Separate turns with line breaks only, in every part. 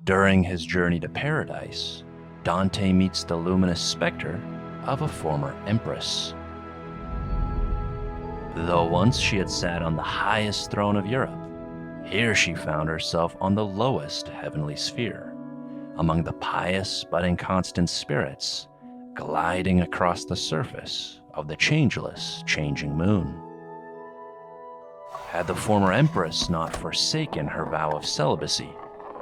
During his journey to paradise, Dante meets the luminous specter of a former empress. Though once she had sat on the highest throne of Europe, here she found herself on the lowest heavenly sphere, among the pious but inconstant spirits gliding across the surface of the changeless, changing moon. Had the former empress not forsaken her vow of celibacy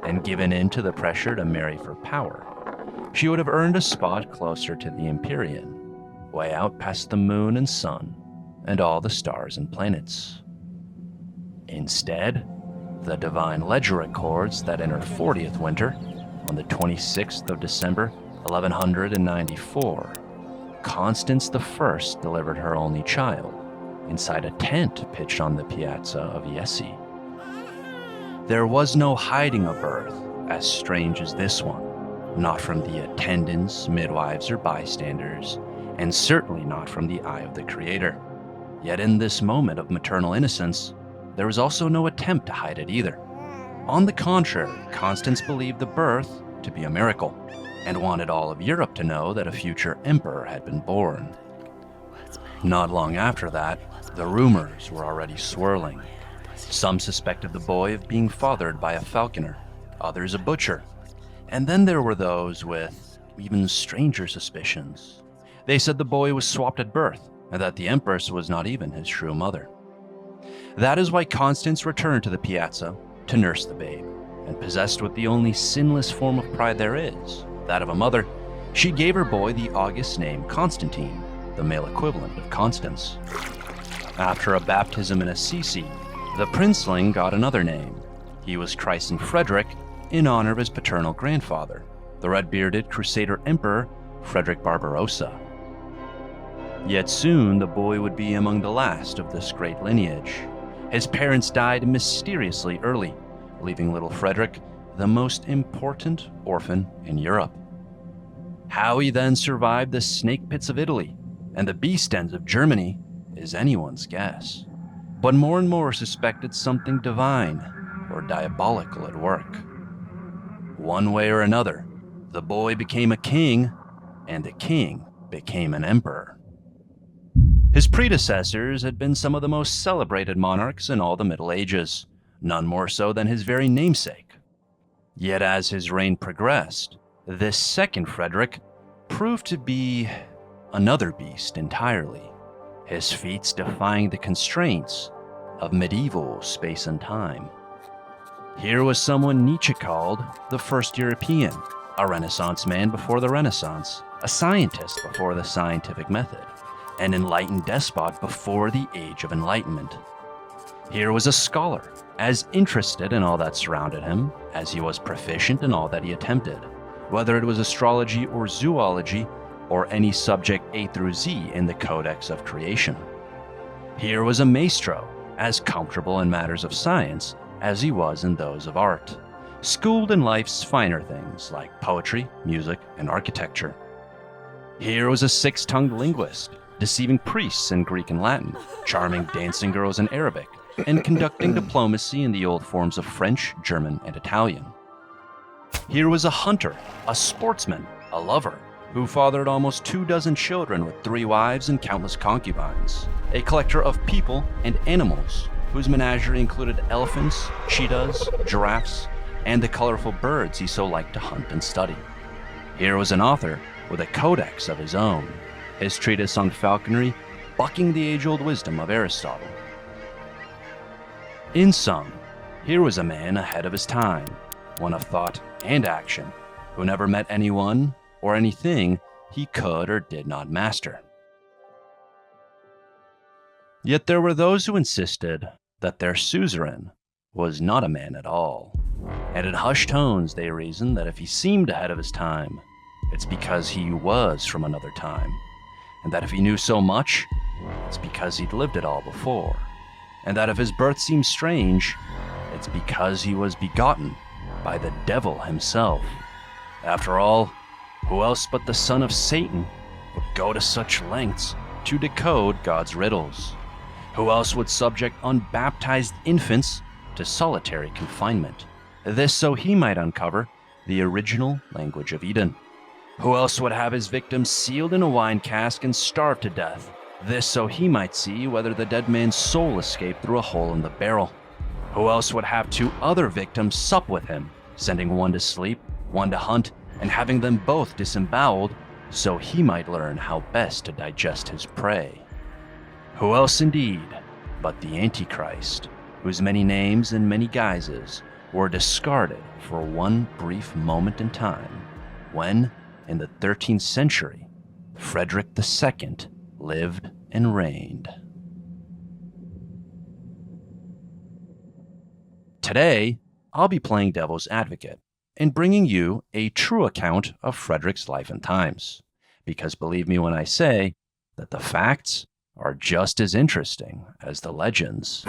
and given in to the pressure to marry for power, she would have earned a spot closer to the Empyrean, way out past the moon and sun and all the stars and planets. Instead, the divine ledger records that in her 40th winter, on the 26th of December, 1194, Constance I delivered her only child inside a tent pitched on the piazza of Assisi. There was no hiding a birth as strange as this one, not from the attendants, midwives, or bystanders, and certainly not from the eye of the Creator. Yet in this moment of maternal innocence, there was also no attempt to hide it either. On the contrary, Constance believed the birth to be a miracle, and wanted all of Europe to know that a future emperor had been born. Not long after that, the rumors were already swirling. Some suspected the boy of being fathered by a falconer, others a butcher, and then there were those with even stranger suspicions. They said the boy was swapped at birth, and that the empress was not even his true mother. That is why Constance returned to the piazza to nurse the babe, and possessed with the only sinless form of pride there is, that of a mother, she gave her boy the august name Constantine, the male equivalent of Constance. After a baptism in Assisi, the princeling got another name. He was christened Frederick in honor of his paternal grandfather, the red-bearded Crusader Emperor Frederick Barbarossa. Yet soon the boy would be among the last of this great lineage. His parents died mysteriously early, leaving little Frederick the most important orphan in Europe. How he then survived the snake pits of Italy and the beast dens of Germany is anyone's guess. But more and more suspected something divine or diabolical at work. One way or another, the boy became a king, and the king became an emperor. His predecessors had been some of the most celebrated monarchs in all the Middle Ages, none more so than his very namesake. Yet as his reign progressed, this second Frederick proved to be another beast entirely, his feats defying the constraints of medieval space and time. Here was someone Nietzsche called the first European, a Renaissance man before the Renaissance, a scientist before the scientific method, an enlightened despot before the Age of Enlightenment. Here was a scholar, as interested in all that surrounded him as he was proficient in all that he attempted, whether it was astrology or zoology or any subject A through Z in the Codex of Creation. Here was a maestro, as comfortable in matters of science as he was in those of art, schooled in life's finer things like poetry, music, and architecture. Here was a six-tongued linguist, deceiving priests in Greek and Latin, charming dancing girls in Arabic, and conducting diplomacy in the old forms of French, German, and Italian. Here was a hunter, a sportsman, a lover, who fathered almost 24 children with 3 wives and countless concubines, a collector of people and animals, whose menagerie included elephants, cheetahs, giraffes, and the colorful birds he so liked to hunt and study. Here was an author with a codex of his own, his treatise on falconry bucking the age-old wisdom of Aristotle. In sum, here was a man ahead of his time, one of thought and action, who never met anyone or anything he could or did not master. Yet there were those who insisted that their suzerain was not a man at all, and in hushed tones they reasoned that if he seemed ahead of his time, it's because he was from another time, and that if he knew so much, it's because he'd lived it all before, and that if his birth seemed strange, it's because he was begotten by the devil himself. After all, who else but the son of Satan would go to such lengths to decode God's riddles? Who else would subject unbaptized infants to solitary confinement? This so he might uncover the original language of Eden. Who else would have his victims sealed in a wine cask and starved to death? This so he might see whether the dead man's soul escaped through a hole in the barrel. Who else would have 2 other victims sup with him, sending one to sleep, one to hunt, and having them both disemboweled, so he might learn how best to digest his prey? Who else indeed but the Antichrist, whose many names and many guises were discarded for one brief moment in time, when, in the 13th century, Frederick II lived and reigned. Today, I'll be playing devil's advocate and bringing you a true account of Frederick's life and times, because believe me when I say that the facts are just as interesting as the legends.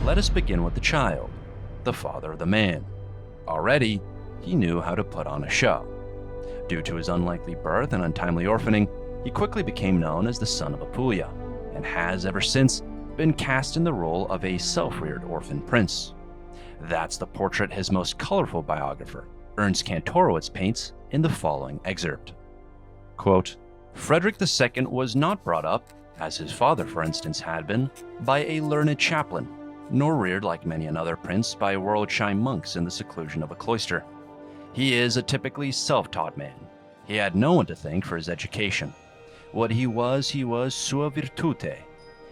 Let us begin with the child, the father of the man. Already, he knew how to put on a show. Due to his unlikely birth and untimely orphaning, he quickly became known as the son of Apulia, and has ever since been cast in the role of a self-reared orphan prince. That's the portrait his most colorful biographer, Ernst Kantorowicz, paints in the following excerpt. Quote, Frederick II was not brought up, as his father for instance had been, by a learned chaplain, nor reared like many another prince by world-shy monks in the seclusion of a cloister. He is a typically self-taught man. He had no one to thank for his education. What he was sua virtute.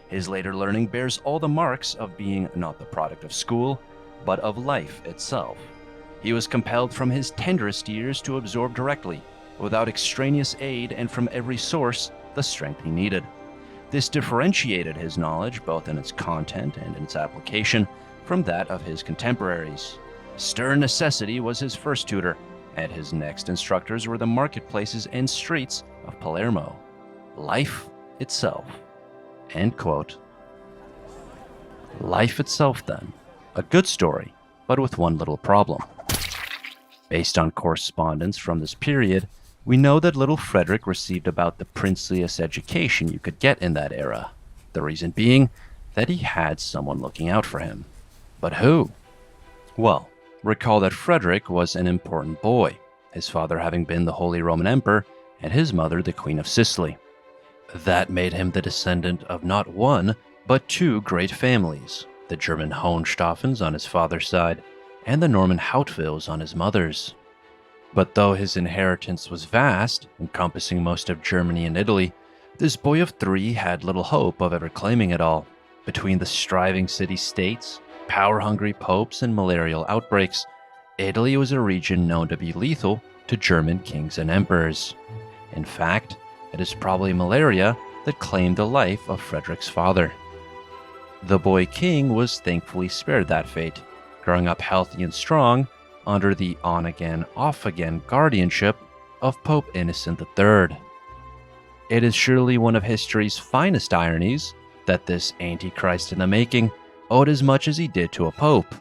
His later learning bears all the marks of being not the product of school, but of life itself. He was compelled from his tenderest years to absorb directly, without extraneous aid and from every source, the strength he needed. This differentiated his knowledge, both in its content and in its application, from that of his contemporaries. Stern necessity was his first tutor, and his next instructors were the marketplaces and streets of Palermo. Life itself. End quote. Life itself, then. A good story, but with one little problem. Based on correspondence from this period, we know that little Frederick received about the princeliest education you could get in that era, the reason being that he had someone looking out for him. But who? Well, recall that Frederick was an important boy, his father having been the Holy Roman Emperor and his mother the Queen of Sicily. That made him the descendant of not one, but 2 great families, the German Hohenstaufens on his father's side and the Norman Hautevils on his mother's. But though his inheritance was vast, encompassing most of Germany and Italy, this boy of 3 had little hope of ever claiming it all. Between the striving city-states, power-hungry popes, and malarial outbreaks, Italy was a region known to be lethal to German kings and emperors. In fact, it is probably malaria that claimed the life of Frederick's father. The boy king was thankfully spared that fate, growing up healthy and strong, under the on-again, off-again guardianship of Pope Innocent III. It is surely one of history's finest ironies that this Antichrist in the making owed as much as he did to a pope.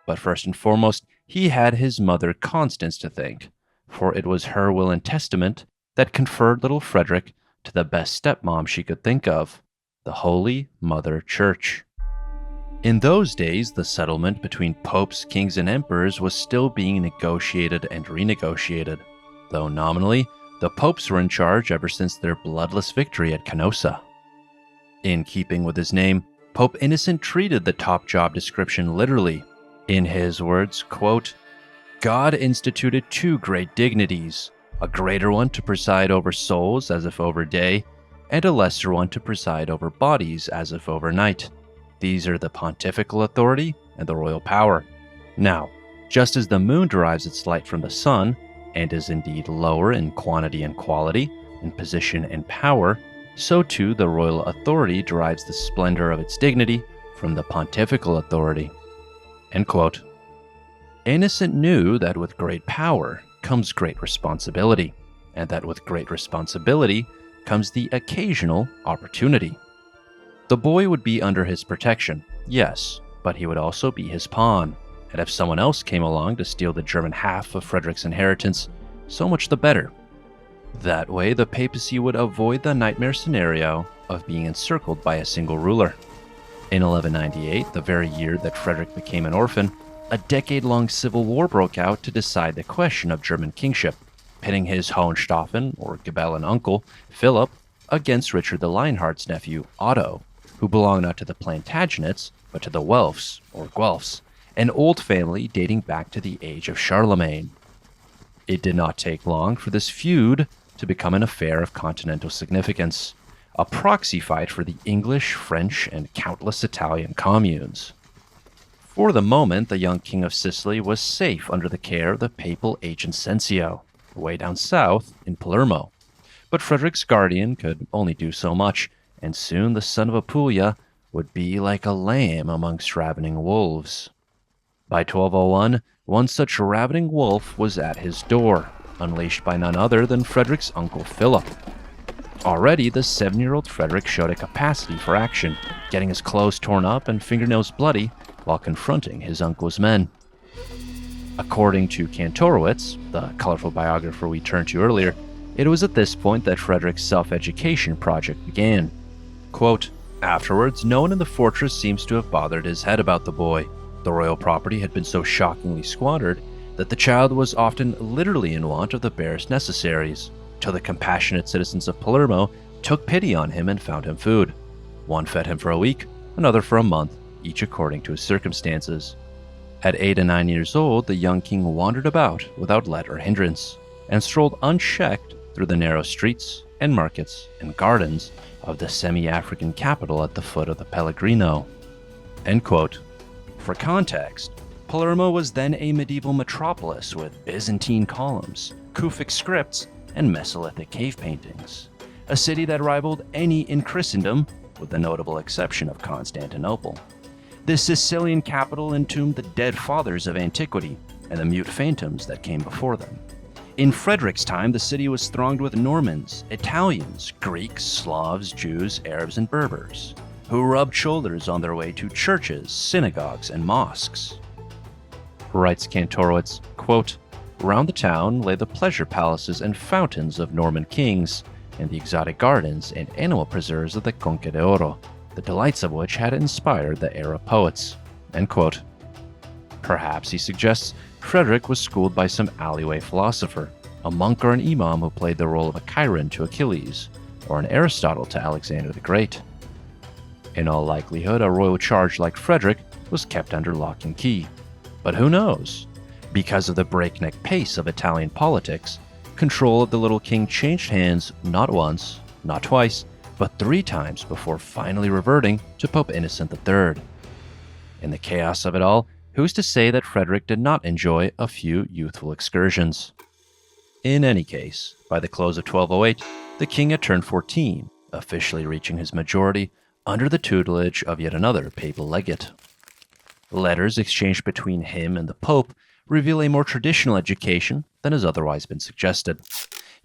But first and foremost, he had his mother Constance to thank, for it was her will and testament that conferred little Frederick to the best stepmom she could think of, the Holy Mother Church. In those days, the settlement between popes, kings, and emperors was still being negotiated and renegotiated, though nominally, the popes were in charge ever since their bloodless victory at Canossa. In keeping with his name, Pope Innocent treated the top job description literally. In his words, quote, God instituted 2 great dignities, a greater one to preside over souls as if over day, and a lesser one to preside over bodies as if over night. These are the pontifical authority and the royal power. Now, just as the moon derives its light from the sun, and is indeed lower in quantity and quality, in position and power, so too the royal authority derives the splendor of its dignity from the pontifical authority. End quote. Innocent knew that with great power comes great responsibility, and that with great responsibility comes the occasional opportunity. The boy would be under his protection, yes, but he would also be his pawn, and if someone else came along to steal the German half of Frederick's inheritance, so much the better. That way, the papacy would avoid the nightmare scenario of being encircled by a single ruler. In 1198, the very year that Frederick became an orphan, a decade-long civil war broke out to decide the question of German kingship, pitting his Hohenstaufen, or Ghibelline uncle, Philip, against Richard the Lionheart's nephew, Otto, who belonged not to the Plantagenets, but to the Welfs, or Guelphs, an old family dating back to the age of Charlemagne. It did not take long for this feud to become an affair of continental significance, a proxy fight for the English, French, and countless Italian communes. For the moment, the young king of Sicily was safe under the care of the papal agent Censio, way down south in Palermo. But Frederick's guardian could only do so much, and soon the son of Apulia would be like a lamb amongst ravening wolves. By 1201, one such ravening wolf was at his door, unleashed by none other than Frederick's uncle Philip. Already, the 7-year-old Frederick showed a capacity for action, getting his clothes torn up and fingernails bloody while confronting his uncle's men. According to Kantorowicz, the colorful biographer we turned to earlier, it was at this point that Frederick's self-education project began. Quote, "Afterwards, no one in the fortress seems to have bothered his head about the boy. The royal property had been so shockingly squandered that the child was often literally in want of the barest necessaries, till the compassionate citizens of Palermo took pity on him and found him food. One fed him for a week, another for a month, each according to his circumstances. At 8 and 9 years old, the young king wandered about without let or hindrance, and strolled unchecked through the narrow streets and markets and gardens of the semi-African capital at the foot of the Pellegrino." End quote. For context, Palermo was then a medieval metropolis with Byzantine columns, Kufic scripts, and Mesolithic cave paintings, a city that rivaled any in Christendom, with the notable exception of Constantinople. The Sicilian capital entombed the dead fathers of antiquity and the mute phantoms that came before them. In Frederick's time, the city was thronged with Normans, Italians, Greeks, Slavs, Jews, Arabs, and Berbers, who rubbed shoulders on their way to churches, synagogues, and mosques. Writes Kantorowicz, quote, "Round the town lay the pleasure palaces and fountains of Norman kings, and the exotic gardens and animal preserves of the Conca d'Oro, the delights of which had inspired the Arab poets." End quote. Perhaps, he suggests, Frederick was schooled by some alleyway philosopher, a monk or an imam who played the role of a Chiron to Achilles, or an Aristotle to Alexander the Great. In all likelihood, a royal charge like Frederick was kept under lock and key. But who knows? Because of the breakneck pace of Italian politics, control of the little king changed hands not once, not twice, but 3 times before finally reverting to Pope Innocent III. In the chaos of it all, who's to say that Frederick did not enjoy a few youthful excursions? In any case, by the close of 1208, the king had turned 14, officially reaching his majority under the tutelage of yet another papal legate. Letters exchanged between him and the Pope reveal a more traditional education than has otherwise been suggested.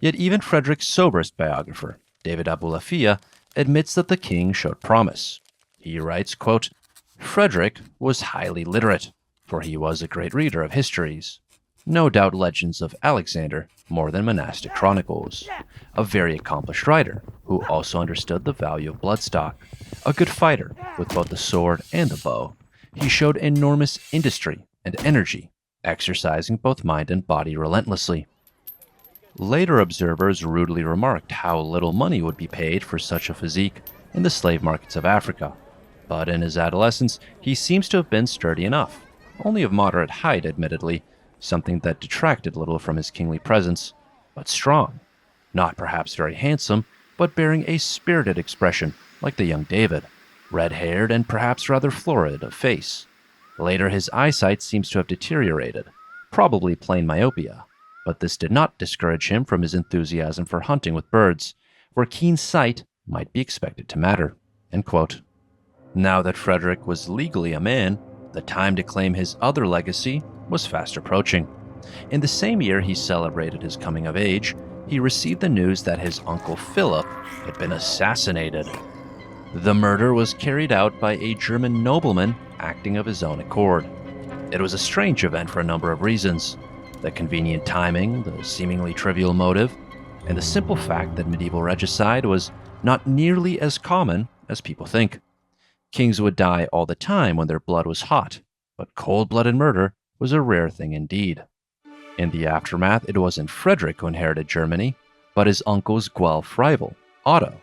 Yet even Frederick's soberest biographer, David Abulafia, admits that the king showed promise. He writes, quote, "Frederick was highly literate, for he was a great reader of histories. No doubt legends of Alexander more than monastic chronicles. A very accomplished writer, who also understood the value of bloodstock. A good fighter, with both the sword and the bow. He showed enormous industry and energy, exercising both mind and body relentlessly." Later observers rudely remarked how little money would be paid for such a physique in the slave markets of Africa. But in his adolescence, he seems to have been sturdy enough, only of moderate height admittedly, something that detracted little from his kingly presence, but strong. Not perhaps very handsome, but bearing a spirited expression, like the young David, red-haired and perhaps rather florid of face. Later, his eyesight seems to have deteriorated, probably plain myopia, but this did not discourage him from his enthusiasm for hunting with birds, where keen sight might be expected to matter. End quote. Now that Frederick was legally a man, the time to claim his other legacy was fast approaching. In the same year he celebrated his coming of age, he received the news that his uncle Philip had been assassinated. The murder was carried out by a German nobleman acting of his own accord. It was a strange event for a number of reasons: the convenient timing, the seemingly trivial motive, and the simple fact that medieval regicide was not nearly as common as people think. Kings would die all the time when their blood was hot, but cold-blooded murder was a rare thing indeed. In the aftermath, it wasn't Frederick who inherited Germany, but his uncle's Guelph rival, Otto,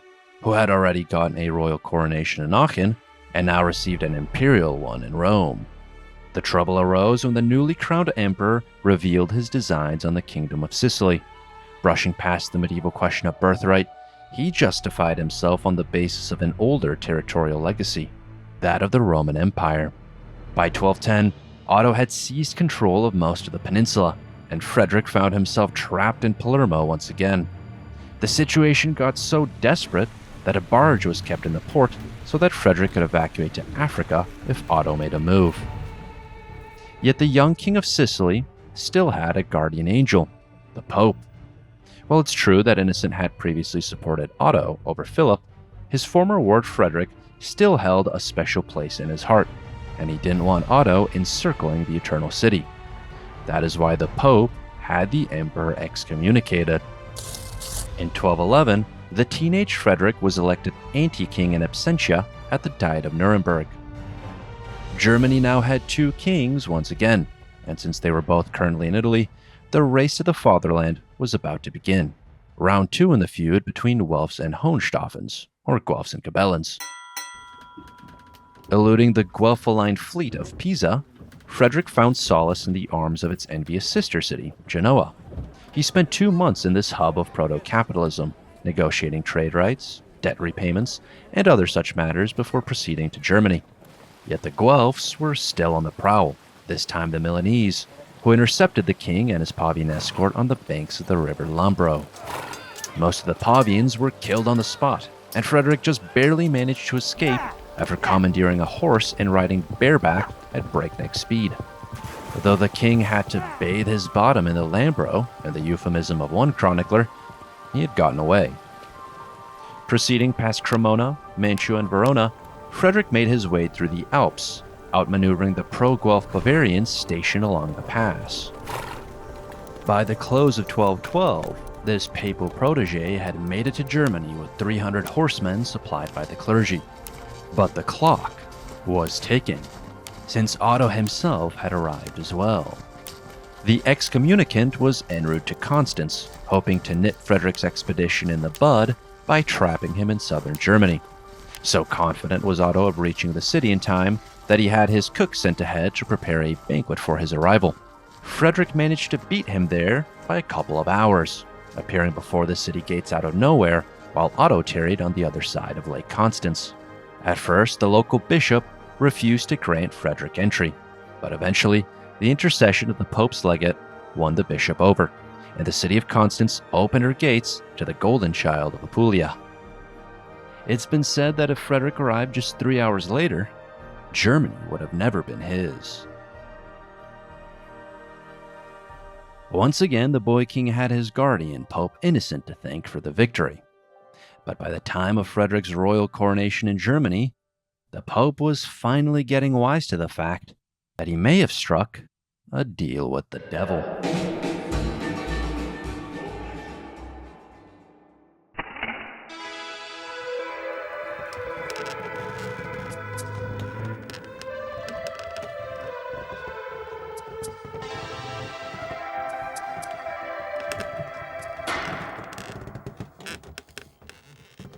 who had already gotten a royal coronation in Aachen and now received an imperial one in Rome. The trouble arose when the newly crowned emperor revealed his designs on the Kingdom of Sicily. Brushing past the medieval question of birthright, he justified himself on the basis of an older territorial legacy, that of the Roman Empire. By 1210, Otto had seized control of most of the peninsula, and Frederick found himself trapped in Palermo once again. The situation got so desperate that a barge was kept in the port so that Frederick could evacuate to Africa if Otto made a move. Yet the young king of Sicily still had a guardian angel, the Pope. While it's true that Innocent had previously supported Otto over Philip, his former ward Frederick still held a special place in his heart, and he didn't want Otto encircling the Eternal City. That is why the Pope had the emperor excommunicated. In 1211, the teenage Frederick was elected anti-king in absentia at the Diet of Nuremberg. Germany now had two kings once again, and since they were both currently in Italy, the race to the fatherland was about to begin. Round two in the feud between Guelphs and Hohenstaufens, or Guelphs and Cabellans. Eluding the Guelph-aligned fleet of Pisa, Frederick found solace in the arms of its envious sister city, Genoa. He spent 2 months in this hub of proto-capitalism, negotiating trade rights, debt repayments, and other such matters before proceeding to Germany. Yet the Guelphs were still on the prowl, this time the Milanese, who intercepted the king and his Pavian escort on the banks of the river Lambro. Most of the Pavians were killed on the spot, and Frederick just barely managed to escape after commandeering a horse and riding bareback at breakneck speed. Though the king had to bathe his bottom in the Lambro, in the euphemism of one chronicler, he had gotten away. Proceeding past Cremona, Mantua, and Verona, Frederick made his way through the Alps, outmaneuvering the pro-Guelph Bavarians stationed along the pass. By the close of 1212, this papal protege had made it to Germany with 300 horsemen supplied by the clergy. But the clock was ticking, since Otto himself had arrived as well. The excommunicant was en route to Constance, hoping to nip Frederick's expedition in the bud by trapping him in southern Germany. So confident was Otto of reaching the city in time that he had his cook sent ahead to prepare a banquet for his arrival. Frederick managed to beat him there by a couple of hours, appearing before the city gates out of nowhere, while Otto tarried on the other side of Lake Constance. At first, the local bishop refused to grant Frederick entry, but eventually, the intercession of the Pope's legate won the bishop over, and the city of Constance opened her gates to the golden child of Apulia. It's been said that if Frederick arrived just 3 hours later, Germany would have never been his. Once again, the boy king had his guardian, Pope Innocent, to thank for the victory. But by the time of Frederick's royal coronation in Germany, the Pope was finally getting wise to the fact that he may have struck a deal with the devil.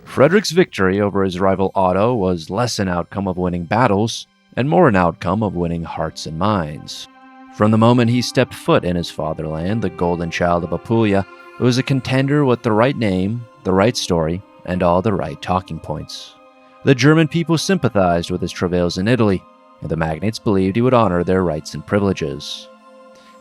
Frederick's victory over his rival Otto was less an outcome of winning battles and more an outcome of winning hearts and minds. From the moment he stepped foot in his fatherland, the golden child of Apulia, it was a contender with the right name, the right story, and all the right talking points. The German people sympathized with his travails in Italy, and the magnates believed he would honor their rights and privileges.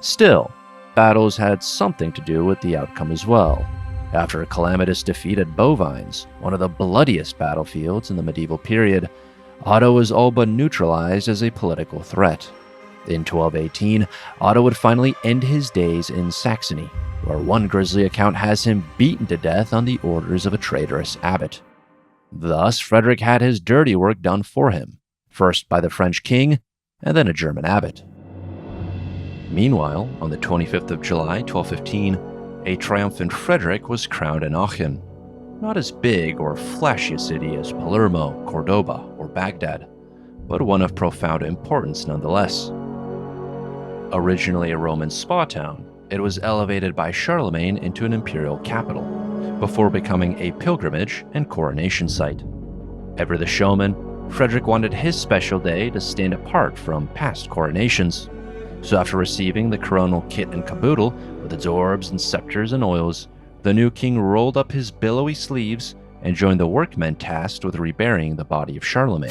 Still, battles had something to do with the outcome as well. After a calamitous defeat at Bovines, one of the bloodiest battlefields in the medieval period, Otto was all but neutralized as a political threat. In 1218, Otto would finally end his days in Saxony, where one grisly account has him beaten to death on the orders of a traitorous abbot. Thus, Frederick had his dirty work done for him, first by the French king and then a German abbot. Meanwhile, on the 25th of July, 1215, a triumphant Frederick was crowned in Aachen, not as big or flashy a city as Palermo, Cordoba, or Baghdad, but one of profound importance nonetheless. Originally a Roman spa town, it was elevated by Charlemagne into an imperial capital, before becoming a pilgrimage and coronation site. Ever the showman, Frederick wanted his special day to stand apart from past coronations. So after receiving the coronal kit and caboodle with its orbs and scepters and oils, the new king rolled up his billowy sleeves and joined the workmen tasked with reburying the body of Charlemagne.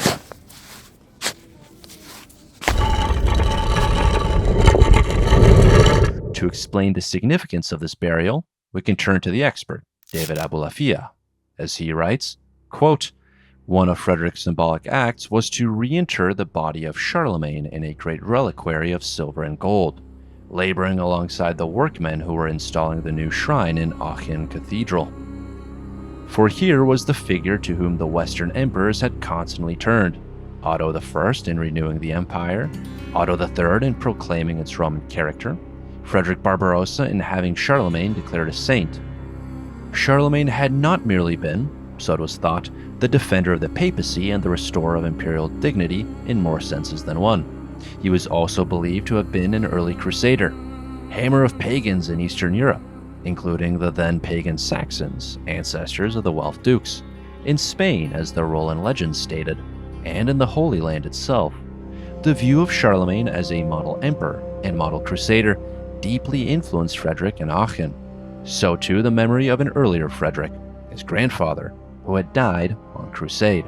To explain the significance of this burial, we can turn to the expert, David Abulafia. As he writes, quote, "One of Frederick's symbolic acts was to reinter the body of Charlemagne in a great reliquary of silver and gold, laboring alongside the workmen who were installing the new shrine in Aachen Cathedral. For here was the figure to whom the Western emperors had constantly turned, Otto I in renewing the empire, Otto III in proclaiming its Roman character, Frederick Barbarossa in having Charlemagne declared a saint. Charlemagne had not merely been, so it was thought, the defender of the papacy and the restorer of imperial dignity in more senses than one. He was also believed to have been an early crusader, hammer of pagans in Eastern Europe, including the then pagan Saxons, ancestors of the Welf dukes, in Spain as the Roland legends stated, and in the Holy Land itself. The view of Charlemagne as a model emperor and model crusader deeply influenced Frederick in Aachen. So too the memory of an earlier Frederick, his grandfather, who had died on crusade.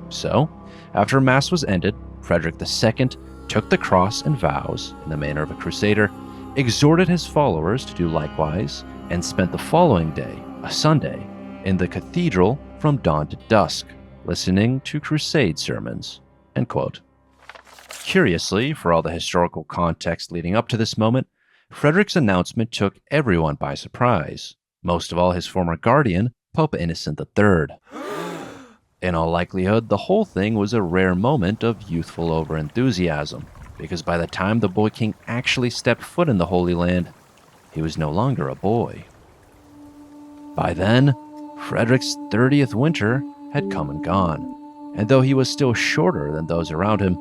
So, after Mass was ended, Frederick II took the cross and vows, in the manner of a crusader, exhorted his followers to do likewise, and spent the following day, a Sunday, in the cathedral from dawn to dusk, listening to crusade sermons." End quote. Curiously, for all the historical context leading up to this moment, Frederick's announcement took everyone by surprise, most of all his former guardian, Pope Innocent III. In all likelihood, the whole thing was a rare moment of youthful overenthusiasm, because by the time the boy king actually stepped foot in the Holy Land, he was no longer a boy. By then, Frederick's 30th winter had come and gone, and though he was still shorter than those around him,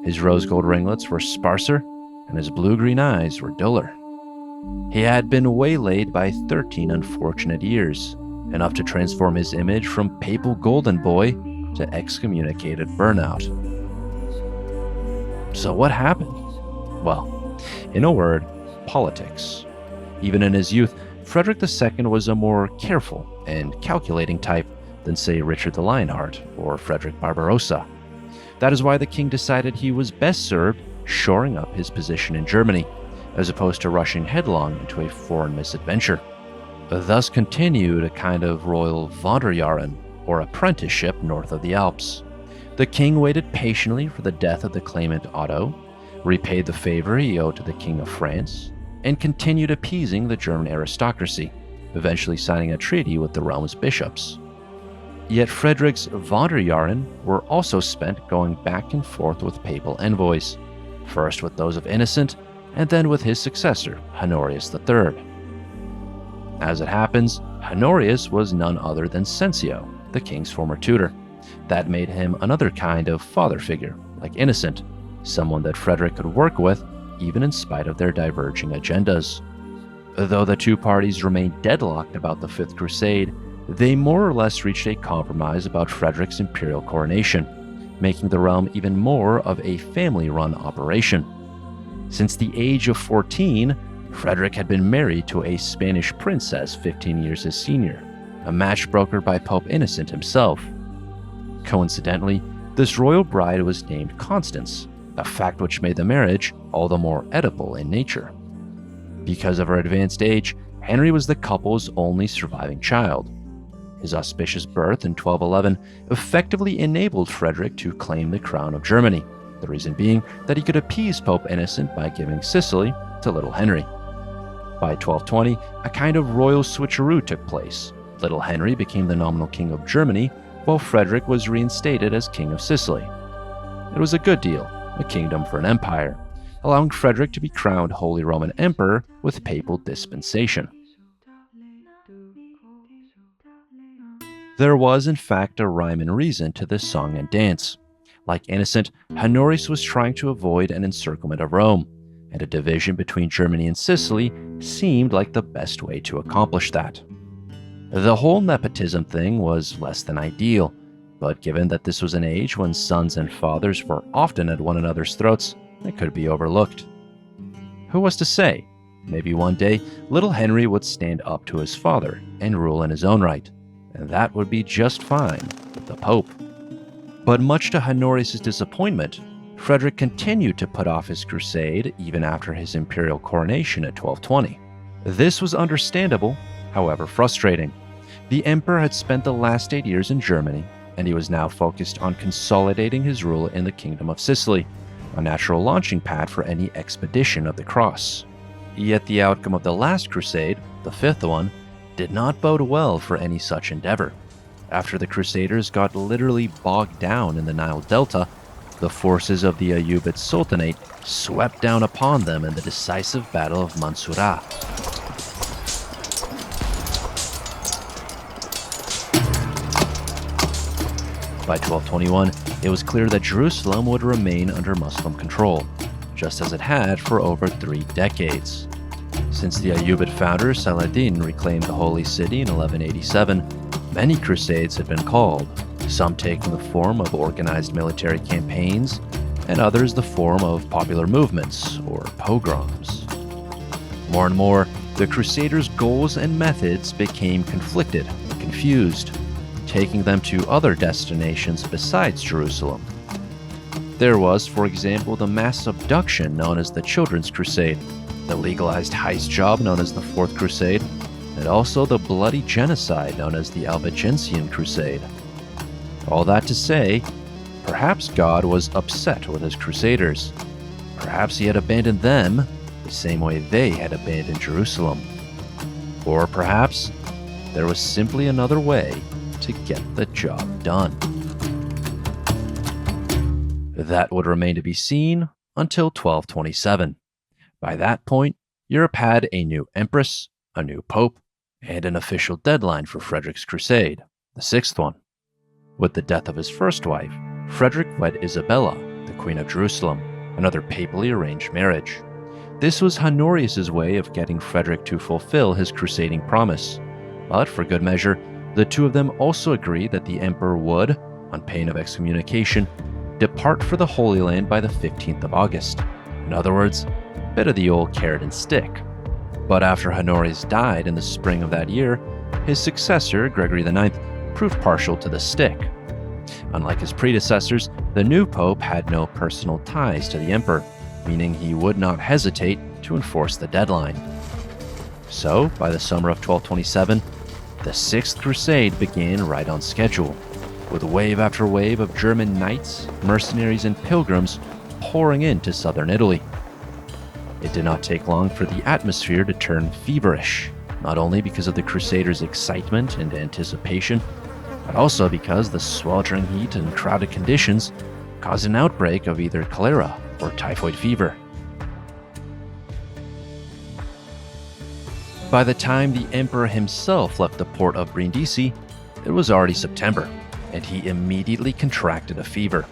his rose-gold ringlets were sparser and his blue-green eyes were duller. He had been waylaid by 13 unfortunate years, enough to transform his image from papal golden boy to excommunicated burnout. So what happened? Well, in a word, politics. Even in his youth, Frederick II was a more careful and calculating type than, say, Richard the Lionheart or Frederick Barbarossa. That is why the king decided he was best served shoring up his position in Germany, as opposed to rushing headlong into a foreign misadventure. Thus continued a kind of royal Wanderjahren, or apprenticeship north of the Alps. The king waited patiently for the death of the claimant Otto, repaid the favor he owed to the King of France, and continued appeasing the German aristocracy, eventually signing a treaty with the realm's bishops. Yet Frederick's Wanderjahren were also spent going back and forth with papal envoys, first with those of Innocent, and then with his successor, Honorius III. As it happens, Honorius was none other than Censio, the king's former tutor. That made him another kind of father figure, like Innocent, someone that Frederick could work with, even in spite of their diverging agendas. Though the two parties remained deadlocked about the Fifth Crusade, they more or less reached a compromise about Frederick's imperial coronation, making the realm even more of a family-run operation. Since the age of 14, Frederick had been married to a Spanish princess 15 years his senior, a match brokered by Pope Innocent himself. Coincidentally, this royal bride was named Constance, a fact which made the marriage all the more Oedipal in nature. Because of her advanced age, Henry was the couple's only surviving child. His auspicious birth in 1211 effectively enabled Frederick to claim the crown of Germany, the reason being that he could appease Pope Innocent by giving Sicily to little Henry. By 1220, a kind of royal switcheroo took place. Little Henry became the nominal king of Germany, while Frederick was reinstated as King of Sicily. It was a good deal, a kingdom for an empire, allowing Frederick to be crowned Holy Roman Emperor with papal dispensation. There was, in fact, a rhyme and reason to this song and dance. Like Innocent, Honorius was trying to avoid an encirclement of Rome, and a division between Germany and Sicily seemed like the best way to accomplish that. The whole nepotism thing was less than ideal, but given that this was an age when sons and fathers were often at one another's throats, it could be overlooked. Who was to say? Maybe one day, little Henry would stand up to his father and rule in his own right, and that would be just fine with the Pope. But much to Honorius' disappointment, Frederick continued to put off his crusade even after his imperial coronation at 1220. This was understandable, however frustrating. The emperor had spent the last 8 years in Germany, and he was now focused on consolidating his rule in the Kingdom of Sicily, a natural launching pad for any expedition of the cross. Yet the outcome of the last crusade, the fifth one, did not bode well for any such endeavor. After the Crusaders got literally bogged down in the Nile Delta, the forces of the Ayyubid Sultanate swept down upon them in the decisive Battle of Mansurah. By 1221, it was clear that Jerusalem would remain under Muslim control, just as it had for over 3 decades. Since the Ayyubid founder Saladin reclaimed the Holy City in 1187, many crusades had been called, some taking the form of organized military campaigns, and others the form of popular movements or pogroms. More and more, the Crusaders' goals and methods became conflicted, confused, taking them to other destinations besides Jerusalem. There was, for example, the mass abduction known as the Children's Crusade, the legalized heist job known as the Fourth Crusade, and also the bloody genocide known as the Albigensian Crusade. All that to say, perhaps God was upset with his crusaders. Perhaps he had abandoned them the same way they had abandoned Jerusalem. Or perhaps there was simply another way to get the job done. That would remain to be seen until 1227. By that point, Europe had a new empress, a new pope, and an official deadline for Frederick's crusade, the sixth one. With the death of his first wife, Frederick wed Isabella, the Queen of Jerusalem, another papally arranged marriage. This was Honorius' way of getting Frederick to fulfill his crusading promise. But for good measure, the two of them also agreed that the emperor would, on pain of excommunication, depart for the Holy Land by the 15th of August. In other words, a bit of the old carrot and stick. But after Honorius died in the spring of that year, his successor, Gregory IX, proved partial to the stick. Unlike his predecessors, the new pope had no personal ties to the emperor, meaning he would not hesitate to enforce the deadline. So, by the summer of 1227, the Sixth Crusade began right on schedule, with wave after wave of German knights, mercenaries, and pilgrims pouring into southern Italy. It did not take long for the atmosphere to turn feverish, not only because of the Crusaders' excitement and anticipation, but also because the sweltering heat and crowded conditions caused an outbreak of either cholera or typhoid fever. By the time the emperor himself left the port of Brindisi, it was already September, and he immediately contracted a fever.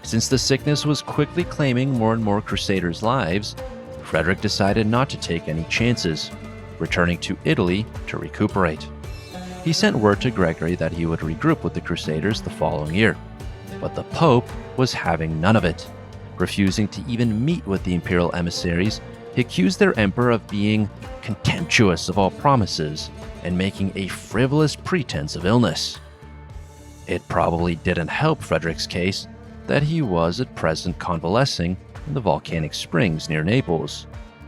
Since the sickness was quickly claiming more and more crusaders' lives, Frederick decided not to take any chances, returning to Italy to recuperate. He sent word to Gregory that he would regroup with the Crusaders the following year, but the Pope was having none of it. Refusing to even meet with the imperial emissaries, he accused their emperor of being contemptuous of all promises and making a frivolous pretense of illness. It probably didn't help Frederick's case that he was at present convalescing in the volcanic springs near Naples.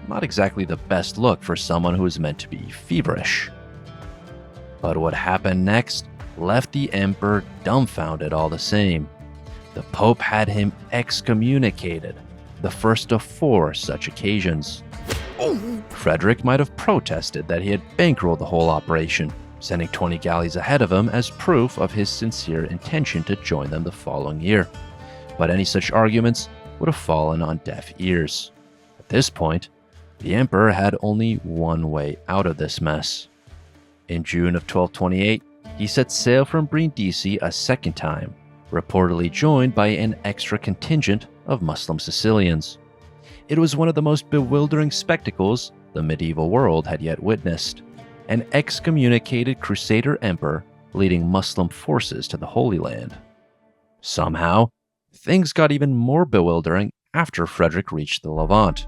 Not exactly the best look for someone who was meant to be feverish. But what happened next left the emperor dumbfounded all the same. The Pope had him excommunicated, the first of 4 such occasions. Frederick might have protested that he had bankrolled the whole operation, sending 20 galleys ahead of him as proof of his sincere intention to join them the following year. But any such arguments would have fallen on deaf ears. At this point, the emperor had only one way out of this mess. In June of 1228, he set sail from Brindisi a second time, reportedly joined by an extra contingent of Muslim Sicilians. It was one of the most bewildering spectacles the medieval world had yet witnessed: an excommunicated Crusader emperor leading Muslim forces to the Holy Land. Somehow, things got even more bewildering after Frederick reached the Levant.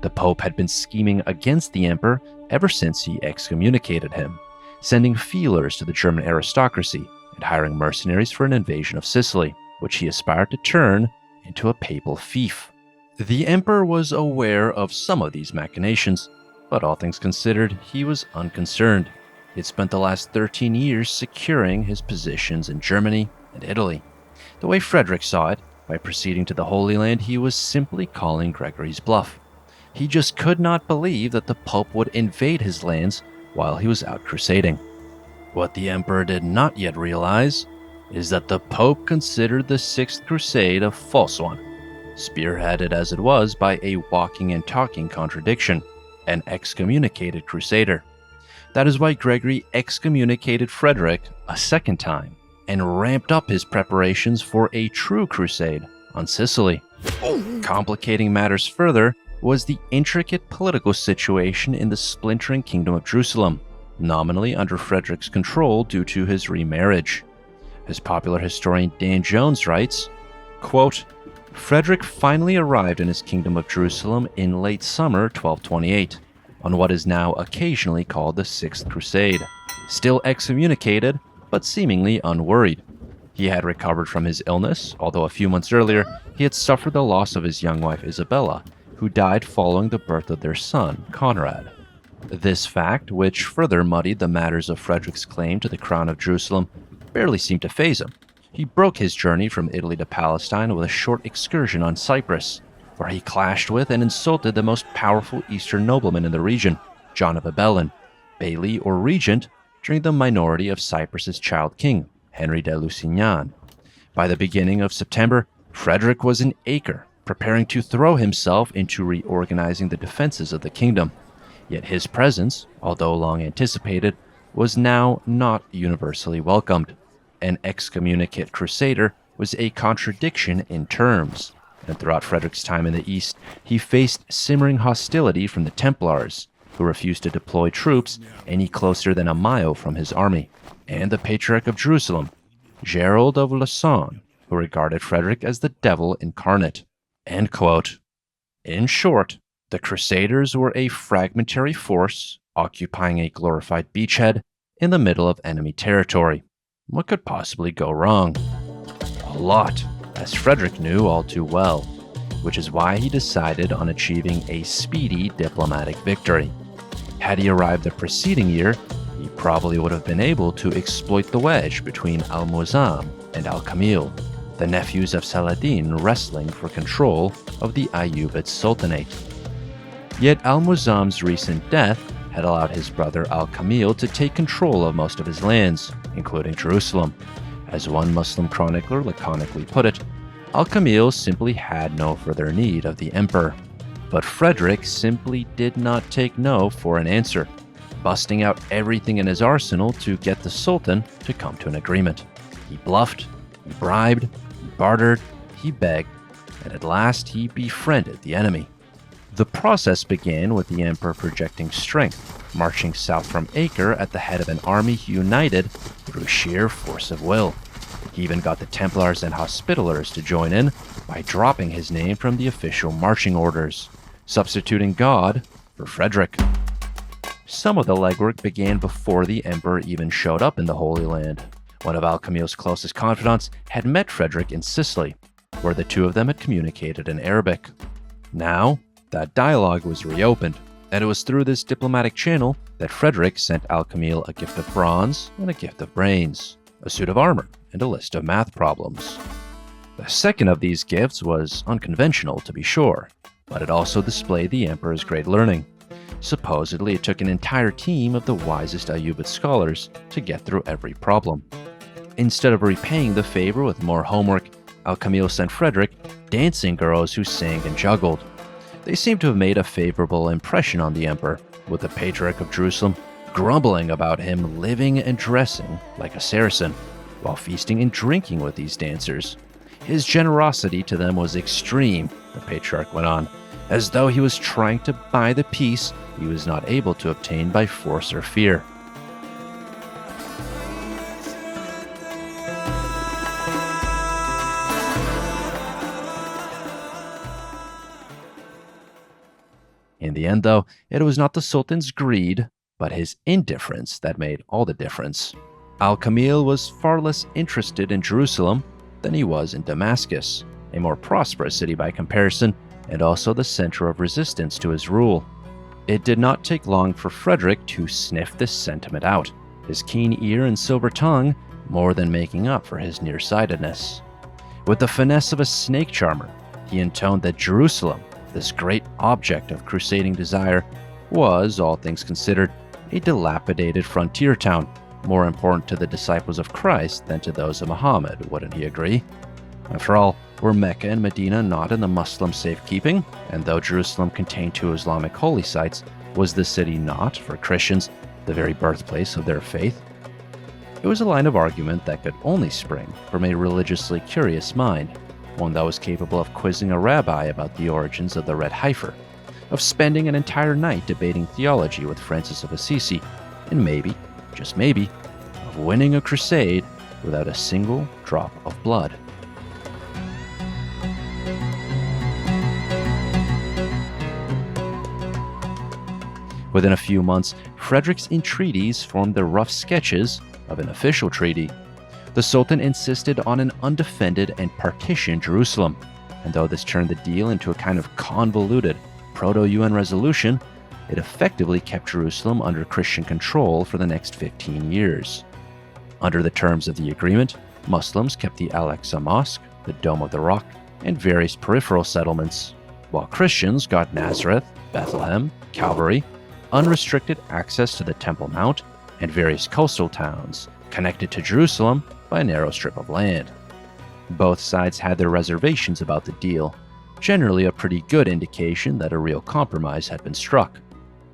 The Pope had been scheming against the emperor ever since he excommunicated him, sending feelers to the German aristocracy and hiring mercenaries for an invasion of Sicily, which he aspired to turn into a papal fief. The emperor was aware of some of these machinations, but all things considered, he was unconcerned. He had spent the last 13 years securing his positions in Germany and Italy. The way Frederick saw it, by proceeding to the Holy Land, he was simply calling Gregory's bluff. He just could not believe that the Pope would invade his lands while he was out crusading. What the emperor did not yet realize is that the Pope considered the Sixth Crusade a false one, spearheaded as it was by a walking and talking contradiction, an excommunicated crusader. That is why Gregory excommunicated Frederick a second time and ramped up his preparations for a true crusade on Sicily. Complicating matters further was the intricate political situation in the splintering Kingdom of Jerusalem, nominally under Frederick's control due to his remarriage. As popular historian Dan Jones writes, quote, Frederick finally arrived in his Kingdom of Jerusalem in late summer 1228, on what is now occasionally called the Sixth Crusade, still excommunicated, but seemingly unworried. He had recovered from his illness, although a few months earlier he had suffered the loss of his young wife Isabella, who died following the birth of their son, Conrad. This fact, which further muddied the matters of Frederick's claim to the crown of Jerusalem, barely seemed to faze him. He broke his journey from Italy to Palestine with a short excursion on Cyprus, where he clashed with and insulted the most powerful Eastern nobleman in the region, John of Abelin, Bailey or regent during the minority of Cyprus's child king, Henry de Lusignan. By the beginning of September, Frederick was in Acre, preparing to throw himself into reorganizing the defenses of the kingdom. Yet his presence, although long anticipated, was now not universally welcomed. An excommunicate crusader was a contradiction in terms, and throughout Frederick's time in the East, he faced simmering hostility from the Templars, who refused to deploy troops any closer than a mile from his army, and the Patriarch of Jerusalem, Gerald of Lausanne, who regarded Frederick as the devil incarnate. End quote. In short, the Crusaders were a fragmentary force occupying a glorified beachhead in the middle of enemy territory. What could possibly go wrong? A lot, as Frederick knew all too well, which is why he decided on achieving a speedy diplomatic victory. Had he arrived the preceding year, he probably would have been able to exploit the wedge between Al-Muazzam and Al-Kamil, the nephews of Saladin wrestling for control of the Ayyubid Sultanate. Yet Al-Muazzam's recent death had allowed his brother Al-Kamil to take control of most of his lands, including Jerusalem. As one Muslim chronicler laconically put it, Al-Kamil simply had no further need of the emperor. But Frederick simply did not take no for an answer, busting out everything in his arsenal to get the Sultan to come to an agreement. He bluffed, he bribed, he bartered, he begged, and at last he befriended the enemy. The process began with the emperor projecting strength, marching south from Acre at the head of an army united through sheer force of will. He even got the Templars and Hospitallers to join in by dropping his name from the official marching orders, substituting God for Frederick. Some of the legwork began before the emperor even showed up in the Holy Land. One of Al-Kamil's closest confidants had met Frederick in Sicily, where the two of them had communicated in Arabic. Now, that dialogue was reopened, and it was through this diplomatic channel that Frederick sent Al-Kamil a gift of bronze and a gift of brains, a suit of armor, and a list of math problems. The second of these gifts was unconventional, to be sure, but it also displayed the emperor's great learning. Supposedly, it took an entire team of the wisest Ayyubid scholars to get through every problem. Instead of repaying the favor with more homework, Al-Kamil sent Frederick dancing girls who sang and juggled. They seem to have made a favorable impression on the emperor, with the Patriarch of Jerusalem grumbling about him living and dressing like a Saracen, while feasting and drinking with these dancers. His generosity to them was extreme, the Patriarch went on, as though he was trying to buy the peace he was not able to obtain by force or fear. In the end, though, it was not the Sultan's greed, but his indifference that made all the difference. Al-Kamil was far less interested in Jerusalem than he was in Damascus, a more prosperous city by comparison, and also the center of resistance to his rule. It did not take long for Frederick to sniff this sentiment out, his keen ear and silver tongue more than making up for his nearsightedness. With the finesse of a snake charmer, he intoned that Jerusalem, this great object of crusading desire, was, all things considered, a dilapidated frontier town, more important to the disciples of Christ than to those of Muhammad, wouldn't he agree? After all, were Mecca and Medina not in the Muslim safekeeping? And though Jerusalem contained two Islamic holy sites, was the city not, for Christians, the very birthplace of their faith? It was a line of argument that could only spring from a religiously curious mind, one that was capable of quizzing a rabbi about the origins of the red heifer, of spending an entire night debating theology with Francis of Assisi, and maybe, just maybe, of winning a crusade without a single drop of blood. Within a few months, Frederick's entreaties formed the rough sketches of an official treaty. The Sultan insisted on an undefended and partitioned Jerusalem, and though this turned the deal into a kind of convoluted proto-UN resolution, it effectively kept Jerusalem under Christian control for the next 15 years. Under the terms of the agreement, Muslims kept the Al-Aqsa Mosque, the Dome of the Rock, and various peripheral settlements, while Christians got Nazareth, Bethlehem, Calvary, unrestricted access to the Temple Mount, and various coastal towns connected to Jerusalem by a narrow strip of land. Both sides had their reservations about the deal, generally a pretty good indication that a real compromise had been struck.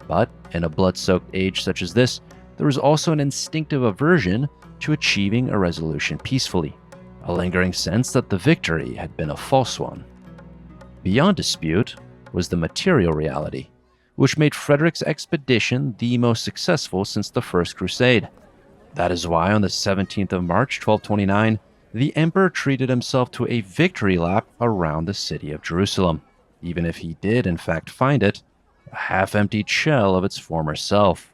But in a blood-soaked age such as this, there was also an instinctive aversion to achieving a resolution peacefully, a lingering sense that the victory had been a false one. Beyond dispute was the material reality, which made Frederick's expedition the most successful since the First Crusade. That is why on the 17th of March, 1229, the emperor treated himself to a victory lap around the city of Jerusalem, even if he did in fact find it a half-emptied shell of its former self.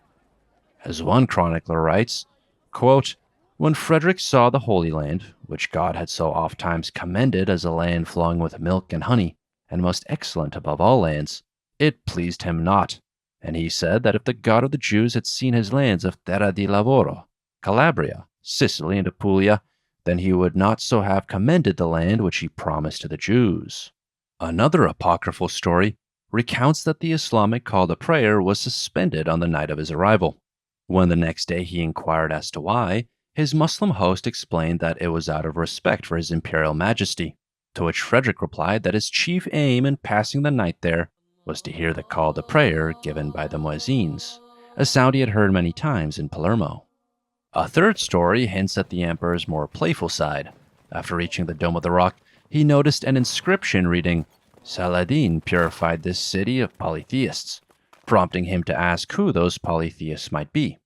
As one chronicler writes, quote, "When Frederick saw the Holy Land, which God had so ofttimes commended as a land flowing with milk and honey, and most excellent above all lands, it pleased him not, and he said that if the God of the Jews had seen his lands of Terra di Lavoro, Calabria, Sicily, and Apulia, then he would not so have commended the land which he promised to the Jews." Another apocryphal story recounts that the Islamic call to prayer was suspended on the night of his arrival. When the next day he inquired as to why, his Muslim host explained that it was out of respect for his imperial majesty, to which Frederick replied that his chief aim in passing the night there was to hear the call to prayer given by the muezzins, a sound he had heard many times in Palermo. A third story hints at the emperor's more playful side. After reaching the Dome of the Rock, he noticed an inscription reading, "Saladin purified this city of polytheists," prompting him to ask who those polytheists might be.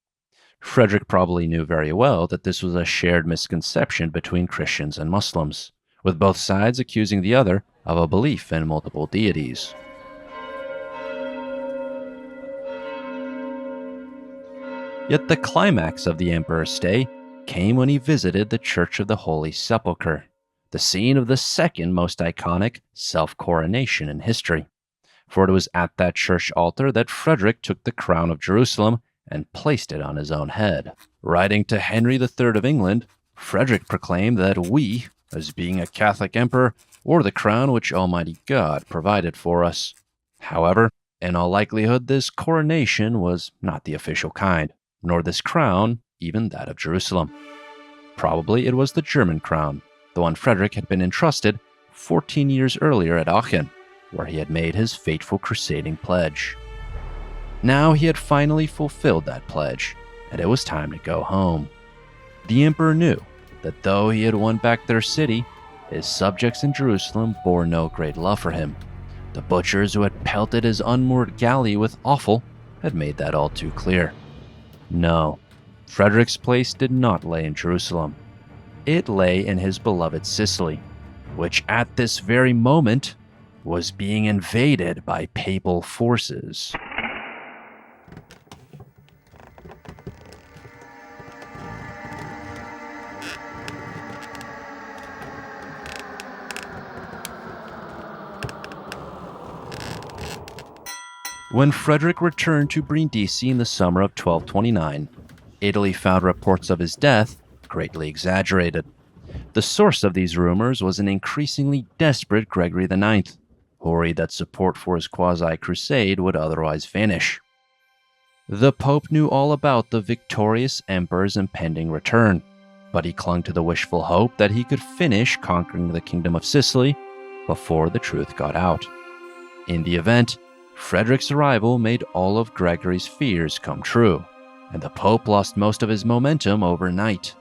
Frederick probably knew very well that this was a shared misconception between Christians and Muslims, with both sides accusing the other of a belief in multiple deities. Yet the climax of the emperor's stay came when he visited the Church of the Holy Sepulchre, the scene of the second most iconic self-coronation in history. For it was at that church altar that Frederick took the crown of Jerusalem and placed it on his own head. Writing to Henry III of England, Frederick proclaimed that we, as being a Catholic emperor, wore the crown which Almighty God provided for us. However, In all likelihood, this coronation was not the official kind, nor this crown even that of Jerusalem. Probably it was the German crown, the one Frederick had been entrusted 14 years earlier at Aachen, where he had made his fateful crusading pledge. Now he had finally fulfilled that pledge, and it was time to go home. The emperor knew that though he had won back their city, his subjects in Jerusalem bore no great love for him. The butchers who had pelted his unmoored galley with offal had made that all too clear. No, Frederick's place did not lay in Jerusalem. It lay in his beloved Sicily, which at this very moment was being invaded by papal forces. When Frederick returned to Brindisi in the summer of 1229, Italy found reports of his death greatly exaggerated. The source of these rumors was an increasingly desperate Gregory IX, worried that support for his quasi-crusade would otherwise vanish. The Pope knew all about the victorious emperor's impending return, but he clung to the wishful hope that he could finish conquering the Kingdom of Sicily before the truth got out. In the event, Frederick's arrival made all of Gregory's fears come true, and the Pope lost most of his momentum overnight.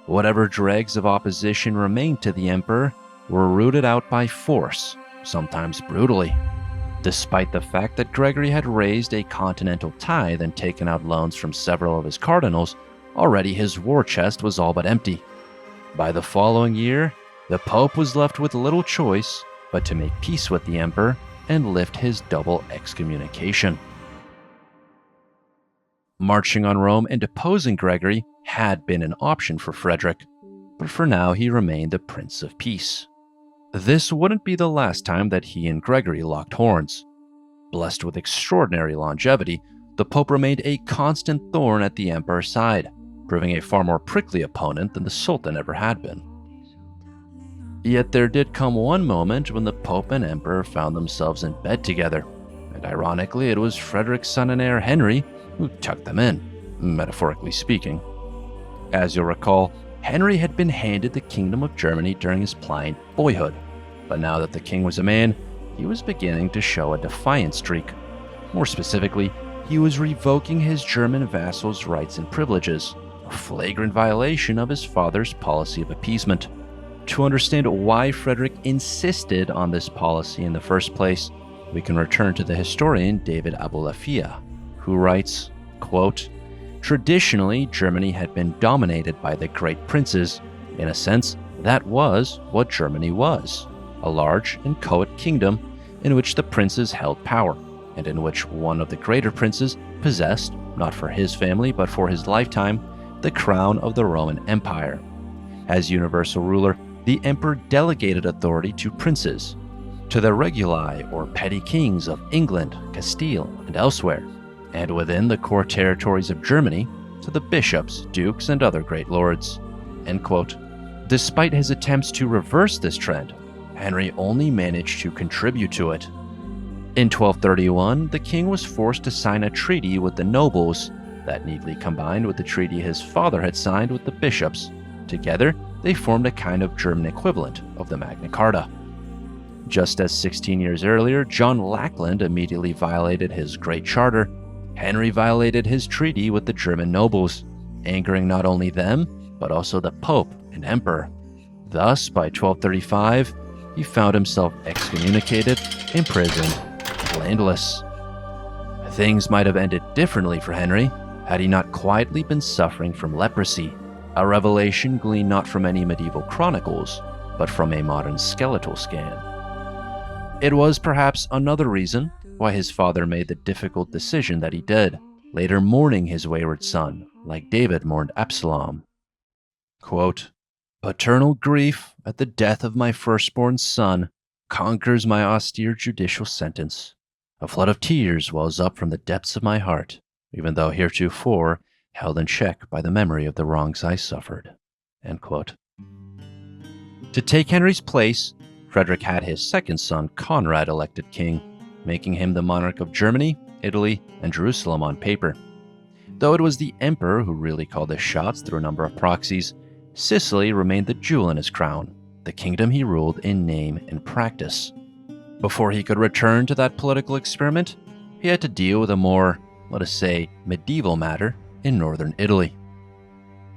Whatever dregs of opposition remained to the emperor were rooted out by force, sometimes brutally. Despite the fact that Gregory had raised a continental tithe and taken out loans from several of his cardinals, already his war chest was all but empty. By the following year, the Pope was left with little choice but to make peace with the emperor and lift his double excommunication. Marching on Rome and deposing Gregory had been an option for Frederick, but for now he remained the Prince of Peace. This wouldn't be the last time that he and Gregory locked horns. Blessed with extraordinary longevity, the Pope remained a constant thorn at the emperor's side, proving a far more prickly opponent than the Sultan ever had been. Yet there did come one moment when the Pope and Emperor found themselves in bed together, and ironically it was Frederick's son and heir Henry who tucked them in, metaphorically speaking. As you'll recall, Henry had been handed the Kingdom of Germany during his pliant boyhood, but now that the king was a man, he was beginning to show a defiant streak. More specifically, he was revoking his German vassals' rights and privileges, a flagrant violation of his father's policy of appeasement. To understand why Frederick insisted on this policy in the first place, we can return to the historian David Abulafia, who writes, quote, "Traditionally, Germany had been dominated by the great princes. In a sense, that was what Germany was, a large inchoate kingdom in which the princes held power, and in which one of the greater princes possessed, not for his family but for his lifetime, the crown of the Roman Empire. As universal ruler, the emperor delegated authority to princes, to the reguli or petty kings of England, Castile, and elsewhere, and within the core territories of Germany, to the bishops, dukes, and other great lords." End quote. Despite his attempts to reverse this trend, Henry only managed to contribute to it. In 1231, the king was forced to sign a treaty with the nobles that neatly combined with the treaty his father had signed with the bishops. Together, they formed a kind of German equivalent of the Magna Carta. Just as 16 years earlier, John Lackland immediately violated his Great Charter, Henry violated his treaty with the German nobles, angering not only them, but also the Pope and Emperor. Thus, by 1235, he found himself excommunicated, imprisoned, landless. Things might have ended differently for Henry had he not quietly been suffering from leprosy, a revelation gleaned not from any medieval chronicles, but from a modern skeletal scan. It was perhaps another reason why his father made the difficult decision that he did, later mourning his wayward son, like David mourned Absalom. Quote, "Paternal grief at the death of my firstborn son conquers my austere judicial sentence. A flood of tears wells up from the depths of my heart, even though heretofore held in check by the memory of the wrongs I suffered." End quote. To take Henry's place, Frederick had his second son, Conrad, elected king. making him the monarch of Germany, Italy, and Jerusalem on paper. Though it was the emperor who really called the shots through a number of proxies, Sicily remained the jewel in his crown, the kingdom he ruled in name and practice. Before he could return to that political experiment, he had to deal with a more, let us say, medieval matter in northern Italy.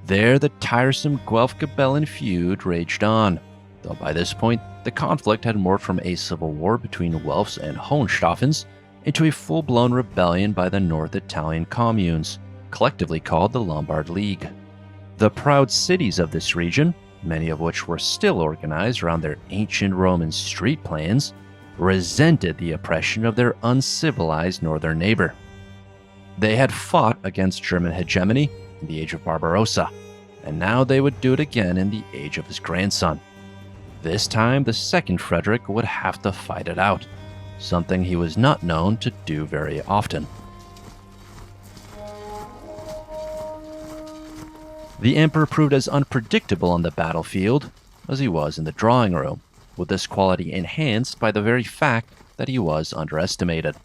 There, the tiresome Guelph-Ghibelline feud raged on, though by this point, the conflict had morphed from a civil war between Welfs and Hohenstaufens into a full-blown rebellion by the North Italian communes, collectively called the Lombard League. The proud cities of this region, many of which were still organized around their ancient Roman street plans, resented the oppression of their uncivilized northern neighbor. They had fought against German hegemony in the Age of Barbarossa, and now they would do it again in the age of his grandson. This time, the second Frederick would have to fight it out, something he was not known to do very often. The emperor proved as unpredictable on the battlefield as he was in the drawing room, with this quality enhanced by the very fact that he was underestimated.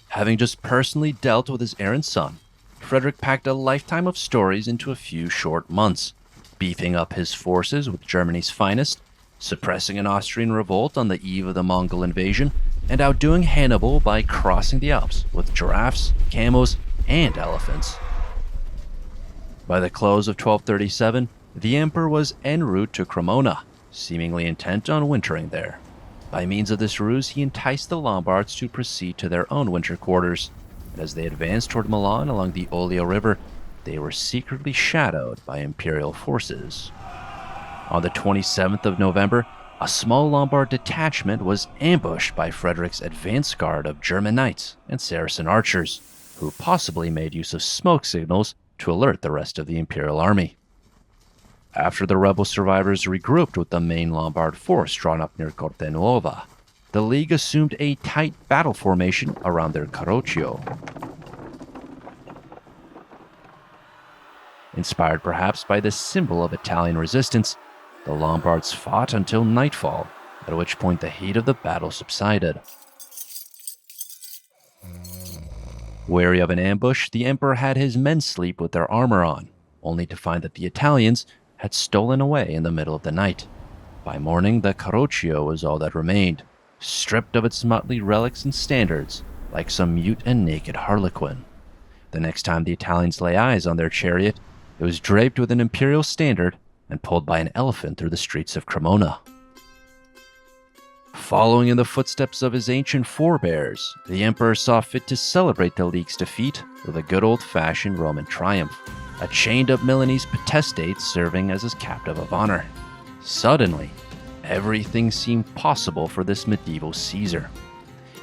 Having just personally dealt with his errant son, Frederick packed a lifetime of stories into a few short months, beefing up his forces with Germany's finest, suppressing an Austrian revolt on the eve of the Mongol invasion, and outdoing Hannibal by crossing the Alps with giraffes, camels, and elephants. By the close of 1237, the emperor was en route to Cremona, seemingly intent on wintering there. By means of this ruse, he enticed the Lombards to proceed to their own winter quarters, and as they advanced toward Milan along the Oglio River, they were secretly shadowed by imperial forces. On the 27th of November, a small Lombard detachment was ambushed by Frederick's advance guard of German knights and Saracen archers, who possibly made use of smoke signals to alert the rest of the imperial army. After the rebel survivors regrouped with the main Lombard force drawn up near Cortenuova, the League assumed a tight battle formation around their Carroccio. Inspired perhaps by the symbol of Italian resistance, the Lombards fought until nightfall, at which point the heat of the battle subsided. Wary of an ambush, the emperor had his men sleep with their armor on, only to find that the Italians had stolen away in the middle of the night. By morning, the Carroccio was all that remained, stripped of its motley relics and standards, like some mute and naked harlequin. The next time the Italians lay eyes on their chariot, it was draped with an imperial standard and pulled by an elephant through the streets of Cremona. Following in the footsteps of his ancient forebears, the emperor saw fit to celebrate the League's defeat with a good old-fashioned Roman triumph, a chained-up Milanese potestate serving as his captive of honor. Suddenly, everything seemed possible for this medieval Caesar.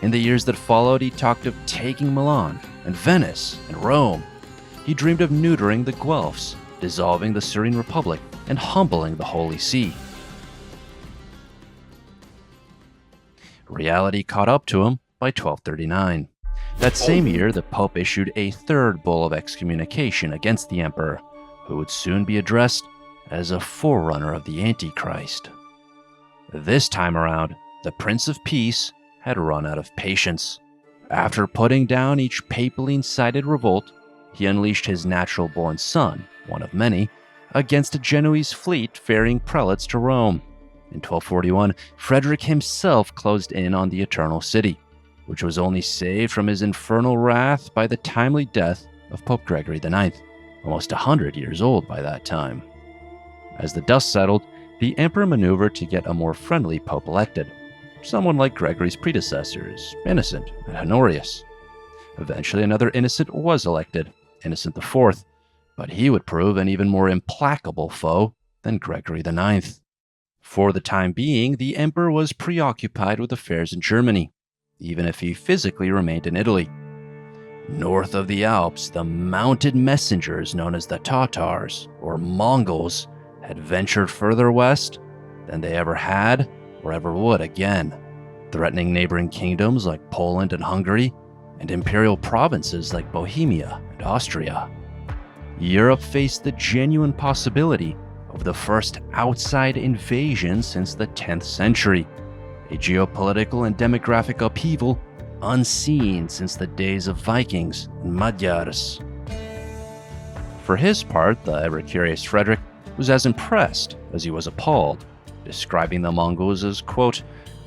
In the years that followed, he talked of taking Milan and Venice and Rome. He dreamed of neutering the Guelphs, dissolving the Syrian Republic, and humbling the Holy See. Reality caught up to him by 1239. That same year, the Pope issued a third bull of excommunication against the emperor, who would soon be addressed as a forerunner of the Antichrist. This time around, the Prince of Peace had run out of patience. After putting down each papally incited revolt, he unleashed his natural-born son, one of many, against a Genoese fleet ferrying prelates to Rome. In 1241, Frederick himself closed in on the Eternal City, which was only saved from his infernal wrath by the timely death of Pope Gregory IX, almost 100 years old by that time. As the dust settled, the emperor maneuvered to get a more friendly pope elected, someone like Gregory's predecessors, Innocent and Honorius. Eventually, another Innocent was elected, Innocent IV, but he would prove an even more implacable foe than Gregory IX. For the time being, the emperor was preoccupied with affairs in Germany, even if he physically remained in Italy. North of the Alps, the mounted messengers known as the Tatars, or Mongols, had ventured further west than they ever had or ever would again, threatening neighboring kingdoms like Poland and Hungary, and imperial provinces like Bohemia and Austria. Europe faced the genuine possibility of the first outside invasion since the 10th century, a geopolitical and demographic upheaval unseen since the days of Vikings and Magyars. For his part, the ever-curious Frederick was as impressed as he was appalled, describing the Mongols as, quote,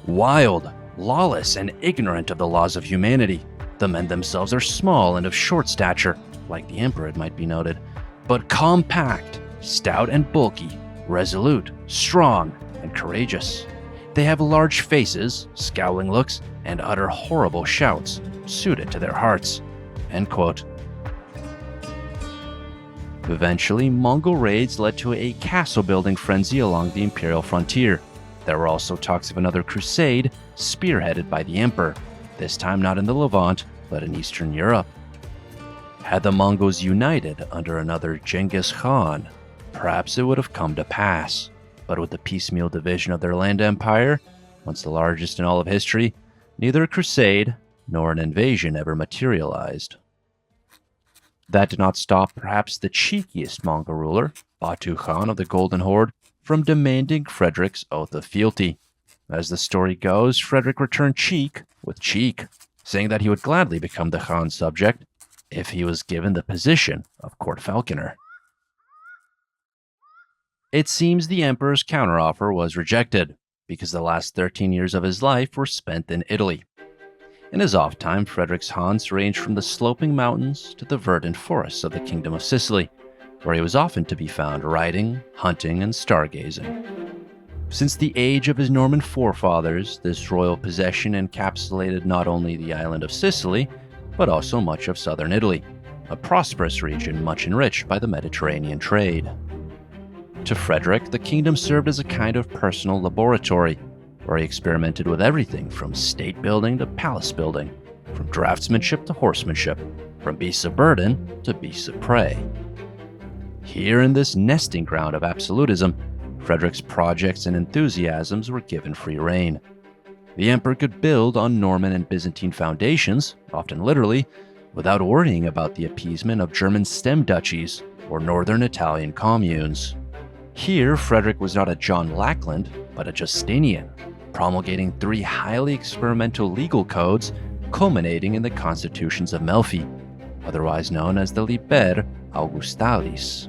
wild, lawless, and ignorant of the laws of humanity. The men themselves are small and of short stature, like the emperor it might be noted, but compact, stout and bulky, resolute, strong, and courageous. They have large faces, scowling looks, and utter horrible shouts, suited to their hearts. End quote. Eventually, Mongol raids led to a castle-building frenzy along the imperial frontier. There were also talks of another crusade, spearheaded by the emperor, this time not in the Levant, but in Eastern Europe. Had the Mongols united under another Genghis Khan, perhaps it would have come to pass. But with the piecemeal division of their land empire, once the largest in all of history, neither a crusade nor an invasion ever materialized. That did not stop perhaps the cheekiest Mongol ruler, Batu Khan of the Golden Horde, from demanding Frederick's oath of fealty. As the story goes, Frederick returned cheek with cheek, saying that he would gladly become the Khan's subject if he was given the position of court falconer. It seems the emperor's counteroffer was rejected, because the last 13 years of his life were spent in Italy. In his off time, Frederick's haunts ranged from the sloping mountains to the verdant forests of the Kingdom of Sicily, where he was often to be found riding, hunting, and stargazing. Since the age of his Norman forefathers, this royal possession encapsulated not only the island of Sicily, but also much of southern Italy, a prosperous region much enriched by the Mediterranean trade. To Frederick, the kingdom served as a kind of personal laboratory, where he experimented with everything from state building to palace building, from draftsmanship to horsemanship, from beasts of burden to beasts of prey. Here in this nesting ground of absolutism, Frederick's projects and enthusiasms were given free rein. The emperor could build on Norman and Byzantine foundations, often literally, without worrying about the appeasement of German stem duchies or northern Italian communes. Here, Frederick was not a John Lackland, but a Justinian, promulgating 3 highly experimental legal codes culminating in the Constitutions of Melfi, otherwise known as the Liber Augustalis.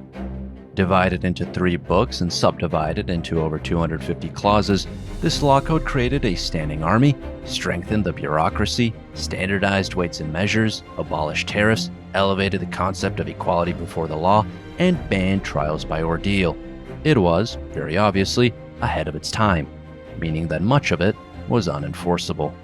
Divided into 3 books and subdivided into over 250 clauses, this law code created a standing army, strengthened the bureaucracy, standardized weights and measures, abolished tariffs, elevated the concept of equality before the law, and banned trials by ordeal. It was, very obviously, ahead of its time, meaning that much of it was unenforceable.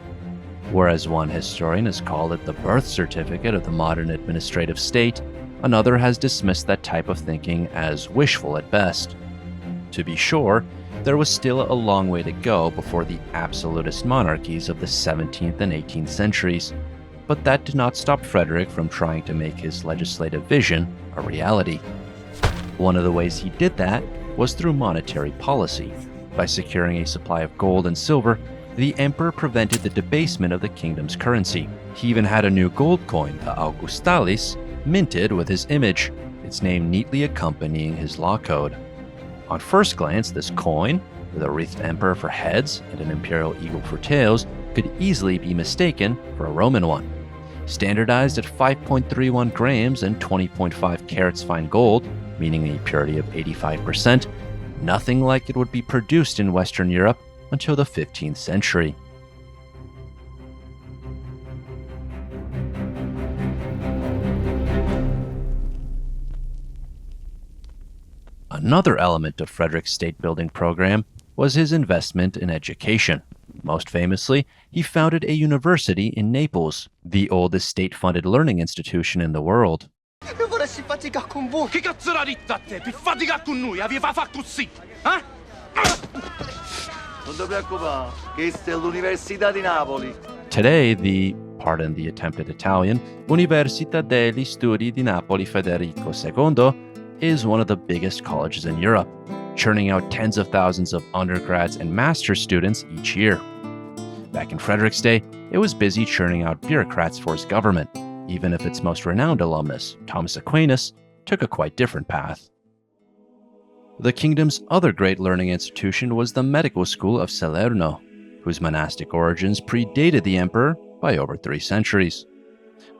Whereas one historian has called it the birth certificate of the modern administrative state, another has dismissed that type of thinking as wishful at best. To be sure, there was still a long way to go before the absolutist monarchies of the 17th and 18th centuries, but that did not stop Frederick from trying to make his legislative vision a reality. One of the ways he did that was through monetary policy. By securing a supply of gold and silver, the emperor prevented the debasement of the kingdom's currency. He even had a new gold coin, the Augustalis, minted with his image, its name neatly accompanying his law code. On first glance, this coin, with a wreathed emperor for heads and an imperial eagle for tails, could easily be mistaken for a Roman one. Standardized at 5.31 grams and 20.5 carats fine gold, meaning a purity of 85%, nothing like it would be produced in Western Europe until the 15th century. Another element of Frederick's state-building program was his investment in education. Most famously, he founded a university in Naples, the oldest state-funded learning institution in the world.
Vorresti faticare con voi. Che cazzo l'ha detto a te? Per faticare con noi, aveva fatto così. Eh?
Non ti preoccupare, questa è l'Università di Napoli.
Today, the, pardon the attempted Italian, Università degli Studi di Napoli Federico II is one of the biggest colleges in Europe, churning out tens of thousands of undergrads and master's students each year. Back in Frederick's day, it was busy churning out bureaucrats for his government, even if its most renowned alumnus, Thomas Aquinas, took a quite different path. The kingdom's other great learning institution was the medical school of Salerno, whose monastic origins predated the emperor by over 3 centuries.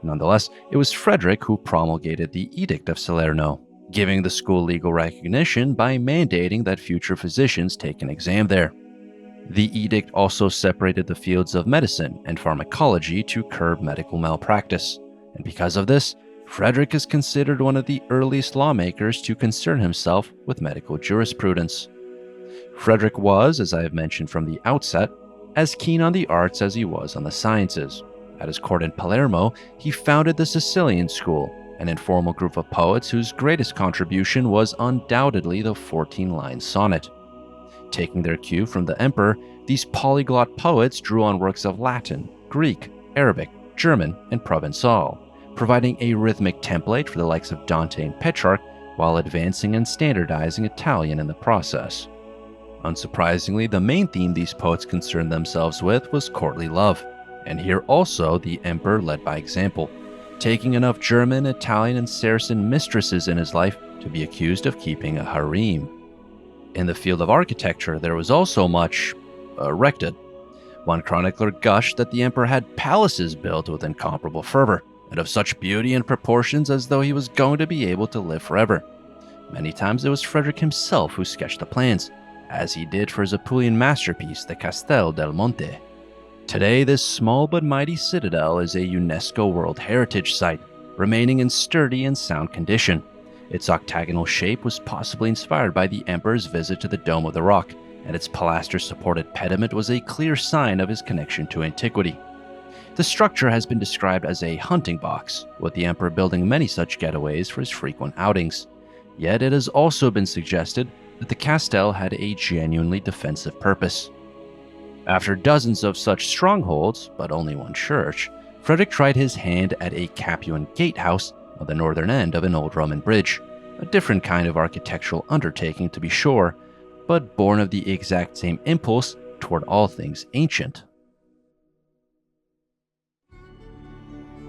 Nonetheless, it was Frederick who promulgated the Edict of Salerno, giving the school legal recognition by mandating that future physicians take an exam there. The edict also separated the fields of medicine and pharmacology to curb medical malpractice, and because of this, Frederick is considered one of the earliest lawmakers to concern himself with medical jurisprudence. Frederick was, as I have mentioned from the outset, as keen on the arts as he was on the sciences. At his court in Palermo, he founded the Sicilian School, an informal group of poets whose greatest contribution was undoubtedly the 14-line sonnet. Taking their cue from the emperor, these polyglot poets drew on works of Latin, Greek, Arabic, German, and Provençal, providing a rhythmic template for the likes of Dante and Petrarch while advancing and standardizing Italian in the process. Unsurprisingly, the main theme these poets concerned themselves with was courtly love, and here also the emperor led by example, taking enough German, Italian, and Saracen mistresses in his life to be accused of keeping a harem. In the field of architecture, there was also much erected. One chronicler gushed that the emperor had palaces built with incomparable fervor, and of such beauty and proportions as though he was going to be able to live forever. Many times it was Frederick himself who sketched the plans, as he did for his Apulian masterpiece, the Castel del Monte. Today, this small but mighty citadel is a UNESCO World Heritage Site, remaining in sturdy and sound condition. Its octagonal shape was possibly inspired by the emperor's visit to the Dome of the Rock, and its pilaster-supported pediment was a clear sign of his connection to antiquity. The structure has been described as a hunting box, with the emperor building many such getaways for his frequent outings. Yet it has also been suggested that the castle had a genuinely defensive purpose. After dozens of such strongholds, but only one church, Frederick tried his hand at a Capuan gatehouse on the northern end of an old Roman bridge, a different kind of architectural undertaking to be sure, but born of the exact same impulse toward all things ancient.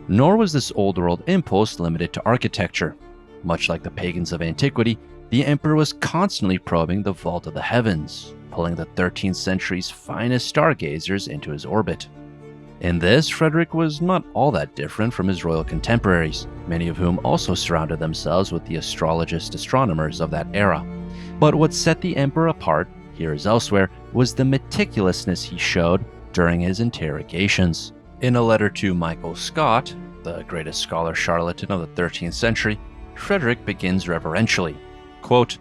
Nor was this old world impulse limited to architecture. Much like the pagans of antiquity, the emperor was constantly probing the vault of the heavens, pulling the 13th century's finest stargazers into his orbit. In this, Frederick was not all that different from his royal contemporaries, many of whom also surrounded themselves with the astrologist astronomers of that era. But what set the emperor apart, here as elsewhere, was the meticulousness he showed during his interrogations. In a letter to Michael Scott, the greatest scholar charlatan of the 13th century, Frederick begins reverentially, quote,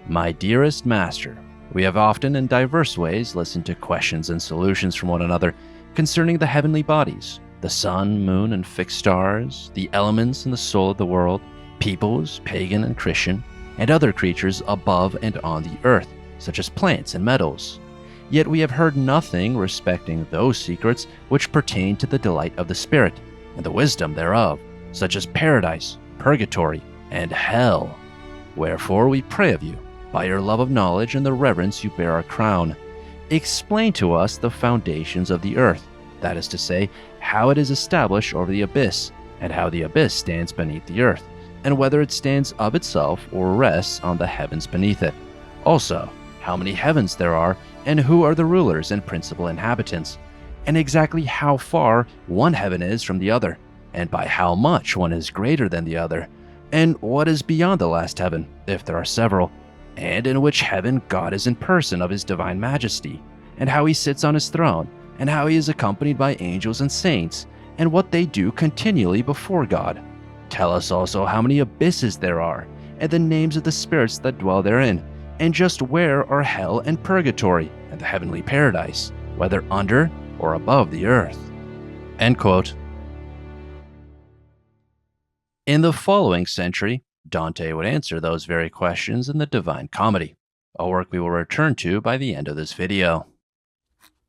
"My dearest master, we have often in diverse ways listened to questions and solutions from one another concerning the heavenly bodies, the sun, moon, and fixed stars, the elements and the soul of the world, peoples, pagan and Christian, and other creatures above and on the earth, such as plants and metals. Yet we have heard nothing respecting those secrets which pertain to the delight of the spirit, and the wisdom thereof, such as paradise, purgatory, and hell. Wherefore we pray of you, by your love of knowledge and the reverence you bear our crown, explain to us the foundations of the earth, that is to say, how it is established over the abyss, and how the abyss stands beneath the earth, and whether it stands of itself or rests on the heavens beneath it. Also, how many heavens there are, and who are the rulers and principal inhabitants, and exactly how far one heaven is from the other, and by how much one is greater than the other, and what is beyond the last heaven, if there are several, and in which heaven God is in person of his divine majesty, and how he sits on his throne, and how he is accompanied by angels and saints, and what they do continually before God. Tell us also how many abysses there are, and the names of the spirits that dwell therein, and just where are hell and purgatory, and the heavenly paradise, whether under or above the earth." End quote. In the following century, Dante would answer those very questions in the Divine Comedy, a work we will return to by the end of this video.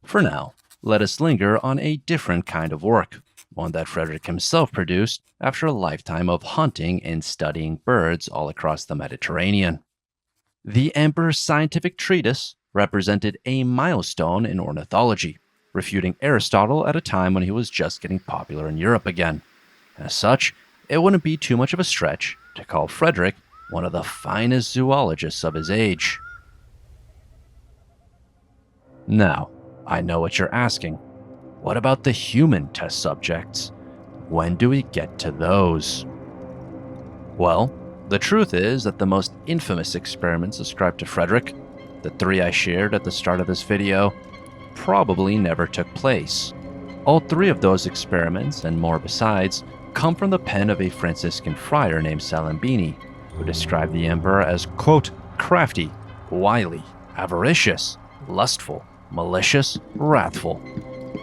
For now, let us linger on a different kind of work, one that Frederick himself produced after a lifetime of hunting and studying birds all across the Mediterranean. The Emperor's scientific treatise represented a milestone in ornithology, refuting Aristotle at a time when he was just getting popular in Europe again. As such, it wouldn't be too much of a stretch to call Frederick one of the finest zoologists of his age. Now, I know what you're asking. What about the human test subjects? When do we get to those? Well, the truth is that the most infamous experiments ascribed to Frederick, the 3 I shared at the start of this video, probably never took place. All 3 of those experiments, and more besides, come from the pen of a Franciscan friar named Salimbeni, who described the emperor as, quote, crafty, wily, avaricious, lustful, malicious, wrathful,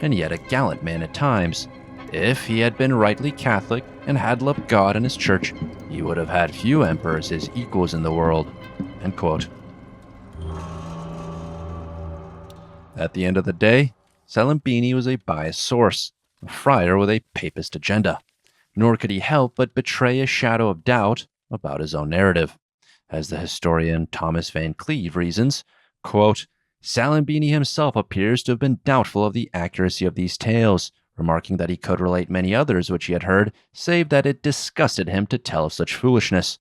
and yet a gallant man at times. If he had been rightly Catholic and had loved God and his church, he would have had few emperors his equals in the world, end quote. At the end of the day, Salimbeni was a biased source, a friar with a papist agenda, nor could he help but betray a shadow of doubt about his own narrative. As the historian Thomas Van Cleve reasons, quote, Salimbeni himself appears to have been doubtful of the accuracy of these tales, remarking that he could relate many others which he had heard, save that it disgusted him to tell of such foolishness.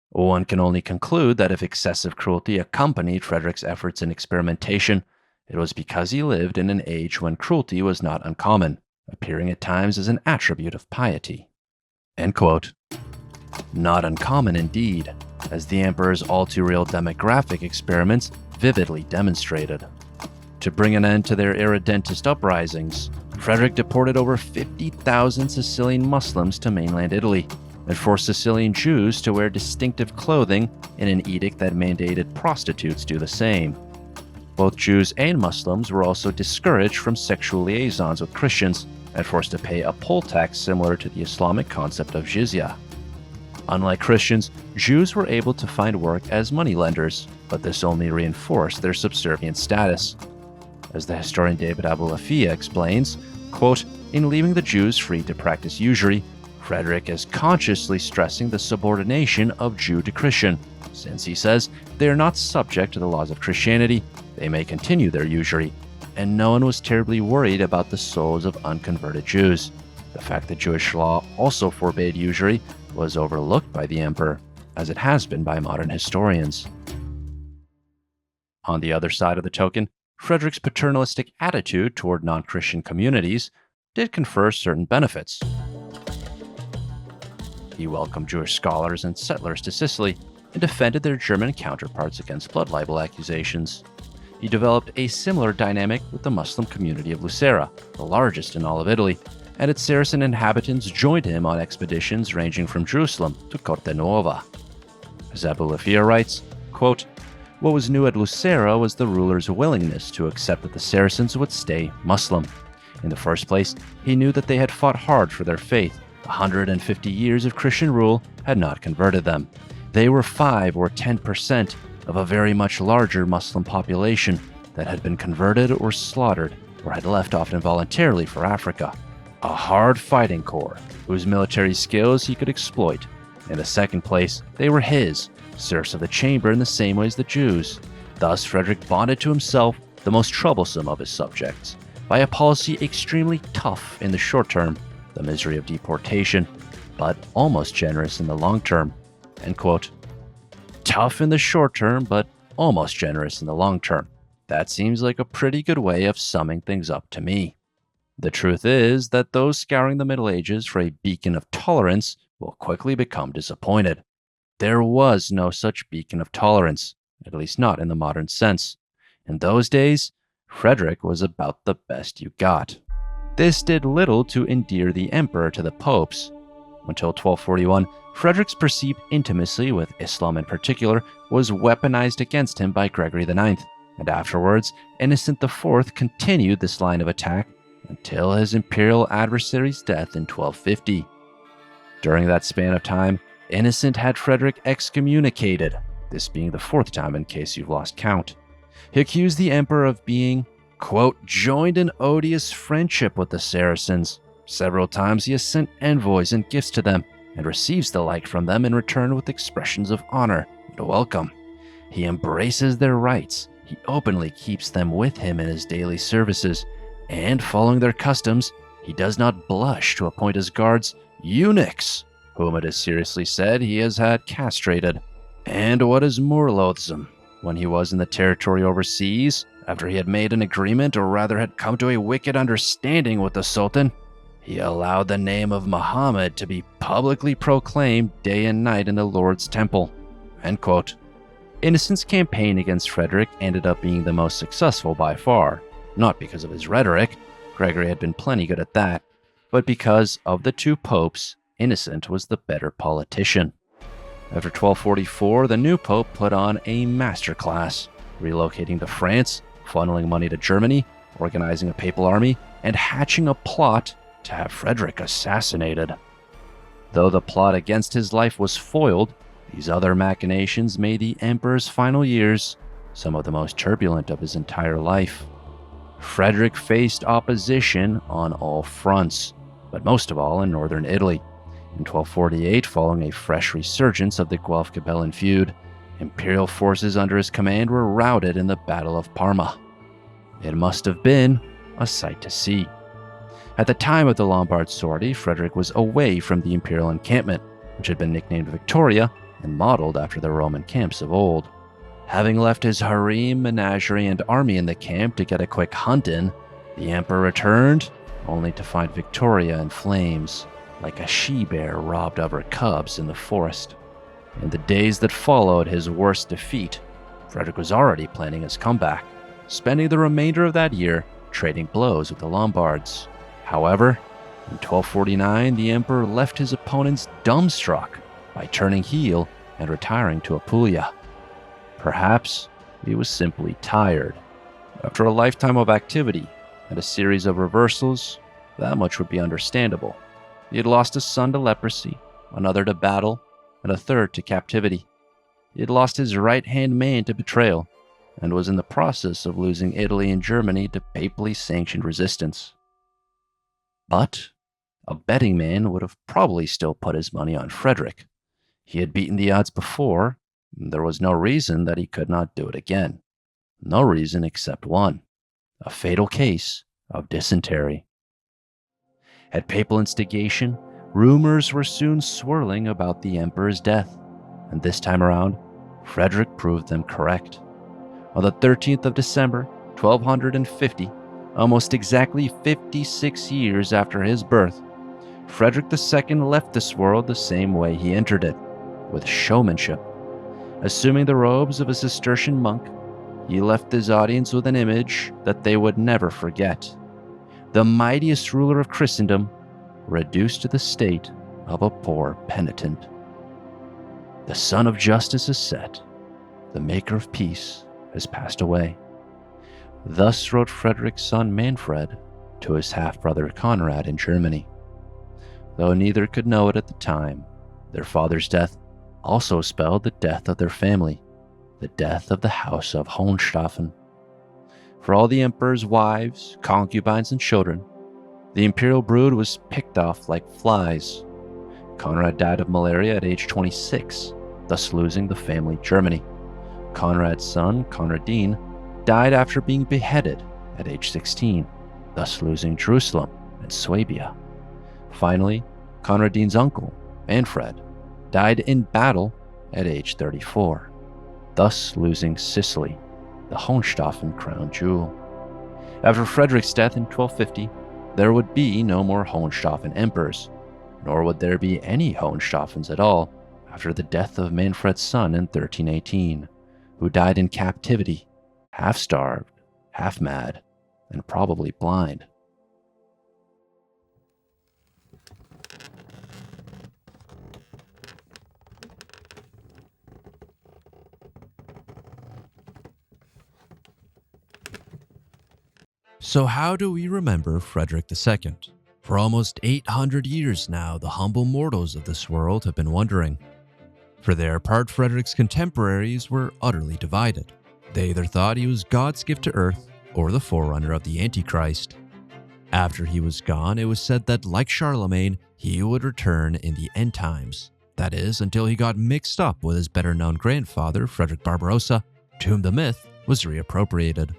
One can only conclude that if excessive cruelty accompanied Frederick's efforts in experimentation, it was because he lived in an age when cruelty was not uncommon, appearing at times as an attribute of piety. End quote. Not uncommon indeed, as the emperor's all-too-real demographic experiments vividly demonstrated. To bring an end to their irredentist uprisings, Frederick deported over 50,000 Sicilian Muslims to mainland Italy and forced Sicilian Jews to wear distinctive clothing in an edict that mandated prostitutes do the same. Both Jews and Muslims were also discouraged from sexual liaisons with Christians and forced to pay a poll tax similar to the Islamic concept of jizya. Unlike Christians, Jews were able to find work as moneylenders, but this only reinforced their subservient status. As the historian David Abulafia explains, quote, in leaving the Jews free to practice usury, Frederick is consciously stressing the subordination of Jew to Christian, since he says they are not subject to the laws of Christianity, they may continue their usury, and no one was terribly worried about the souls of unconverted Jews. The fact that Jewish law also forbade usury was overlooked by the emperor, as it has been by modern historians. On the other side of the token, Frederick's paternalistic attitude toward non-Christian communities did confer certain benefits. He welcomed Jewish scholars and settlers to Sicily and defended their German counterparts against blood libel accusations. He developed a similar dynamic with the Muslim community of Lucera, the largest in all of Italy, and its Saracen inhabitants joined him on expeditions ranging from Jerusalem to Cortenuova. As Abulafia writes, quote, what was new at Lucera was the ruler's willingness to accept that the Saracens would stay Muslim. In the first place, he knew that they had fought hard for their faith. 150 years of Christian rule had not converted them. They were 5 or 10% of a very much larger Muslim population that had been converted or slaughtered or had left often voluntarily for Africa. A hard fighting corps, whose military skills he could exploit. In the second place, they were his, serfs of the chamber in the same way as the Jews. Thus, Frederick bonded to himself the most troublesome of his subjects, by a policy extremely tough in the short term, the misery of deportation, but almost generous in the long term. End quote. Tough in the short term, but almost generous in the long term. That seems like a pretty good way of summing things up to me. The truth is that those scouring the Middle Ages for a beacon of tolerance will quickly become disappointed. There was no such beacon of tolerance, at least not in the modern sense. In those days, Frederick was about the best you got. This did little to endear the emperor to the popes. Until 1241, Frederick's perceived intimacy with Islam in particular was weaponized against him by Gregory IX, and afterwards, Innocent IV continued this line of attack until his imperial adversary's death in 1250. During that span of time, Innocent had Frederick excommunicated, this being the 4th time in case you've lost count. He accused the emperor of being, quote, joined in odious friendship with the Saracens. Several times he has sent envoys and gifts to them, and receives the like from them in return with expressions of honor and welcome. He embraces their rights, he openly keeps them with him in his daily services, and following their customs, he does not blush to appoint as guards eunuchs, whom it is seriously said he has had castrated. And what is more loathsome, when he was in the territory overseas, After he had made an agreement, or rather had come to a wicked understanding with the Sultan, he allowed the name of Muhammad to be publicly proclaimed day and night in the Lord's temple." End quote. Innocent's campaign against Frederick ended up being the most successful by far, not because of his rhetoric, Gregory had been plenty good at that, but because of the two popes, Innocent was the better politician. After 1244, the new pope put on a masterclass, relocating to France, funneling money to Germany, organizing a papal army, and hatching a plot to have Frederick assassinated. Though the plot against his life was foiled, these other machinations made the emperor's final years some of the most turbulent of his entire life. Frederick faced opposition on all fronts, but most of all in northern Italy. In 1248, following a fresh resurgence of the Guelph-Capellan feud, imperial forces under his command were routed in the Battle of Parma. It must have been a sight to see. At the time of the Lombard sortie, Frederick was away from the imperial encampment, which had been nicknamed Victoria and modeled after the Roman camps of old. Having left his harem, menagerie, and army in the camp to get a quick hunt in, the emperor returned, only to find Victoria in flames, like a she-bear robbed of her cubs in the forest. In the days that followed his worst defeat, Frederick was already planning his comeback, spending the remainder of that year trading blows with the Lombards. However, in 1249, the emperor left his opponents dumbstruck by turning heel and retiring to Apulia. Perhaps he was simply tired. After a lifetime of activity and a series of reversals, that much would be understandable. He had lost a son to leprosy, another to battle, and a third to captivity. He had lost his right-hand man to betrayal, and was in the process of losing Italy and Germany to papally sanctioned resistance. But a betting man would have probably still put his money on Frederick. He had beaten the odds before. There was no reason that he could not do it again. No reason except one: a fatal case of dysentery. At papal instigation, rumors were soon swirling about the emperor's death, and this time around, Frederick proved them correct. On the 13th of December, 1250, almost exactly 56 years after his birth, Frederick II left this world the same way he entered it, with showmanship. Assuming the robes of a Cistercian monk, he left his audience with an image that they would never forget: the mightiest ruler of Christendom, reduced to the state of a poor penitent. The sun of justice is set, the maker of peace has passed away. Thus wrote Frederick's son Manfred to his half-brother Conrad in Germany. Though neither could know it at the time, their father's death also spelled the death of their family, the death of the House of Hohenstaufen. For all the emperor's wives, concubines, and children, the imperial brood was picked off like flies. Conrad died of malaria at age 26, thus losing the family Germany. Conrad's son, Conradin, died after being beheaded at age 16, thus losing Jerusalem and Swabia. Finally, Conradin's uncle, Manfred, died in battle at age 34, thus losing Sicily, the Hohenstaufen crown jewel. After Frederick's death in 1250, there would be no more Hohenstaufen emperors, nor would there be any Hohenstaufens at all after the death of Manfred's son in 1318, who died in captivity, half-starved, half-mad, and probably blind. So how do we remember Frederick II? For almost 800 years now, the humble mortals of this world have been wondering. For their part, Frederick's contemporaries were utterly divided. They either thought he was God's gift to earth or the forerunner of the Antichrist. After he was gone, it was said that, like Charlemagne, he would return in the end times. That is, until he got mixed up with his better-known grandfather, Frederick Barbarossa, to whom the myth was reappropriated.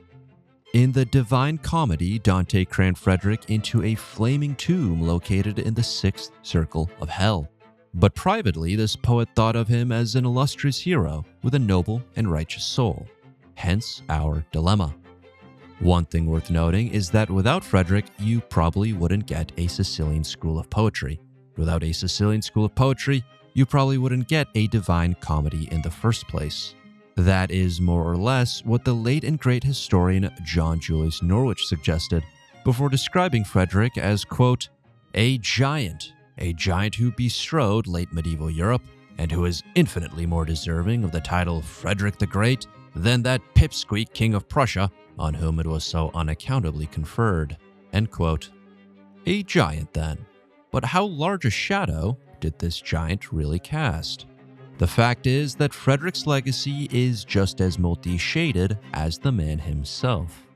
In the Divine Comedy, Dante crammed Frederick into a flaming tomb located in the sixth circle of hell. But privately, this poet thought of him as an illustrious hero with a noble and righteous soul. Hence our dilemma. One thing worth noting is that without Frederick, you probably wouldn't get a Sicilian school of poetry. Without a Sicilian school of poetry, you probably wouldn't get a divine comedy in the first place. That is more or less what the late and great historian John Julius Norwich suggested before describing Frederick as, quote, a giant who bestrode late medieval Europe and who is infinitely more deserving of the title Frederick the Great than that pipsqueak king of Prussia on whom it was so unaccountably conferred, end quote. A giant then. But how large a shadow did this giant really cast? The fact is that Frederick's legacy is just as multi-shaded as the man himself.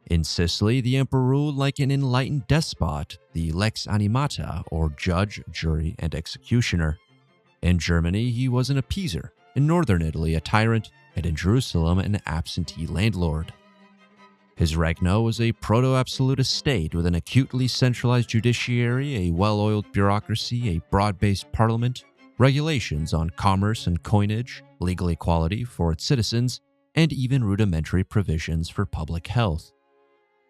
In Sicily, the emperor ruled like an enlightened despot, the lex animata, or judge, jury, and executioner. In Germany, he was an appeaser, in northern Italy a tyrant, and in Jerusalem an absentee landlord. His regno was a proto-absolutist state with an acutely centralized judiciary, a well-oiled bureaucracy, a broad-based parliament, regulations on commerce and coinage, legal equality for its citizens, and even rudimentary provisions for public health.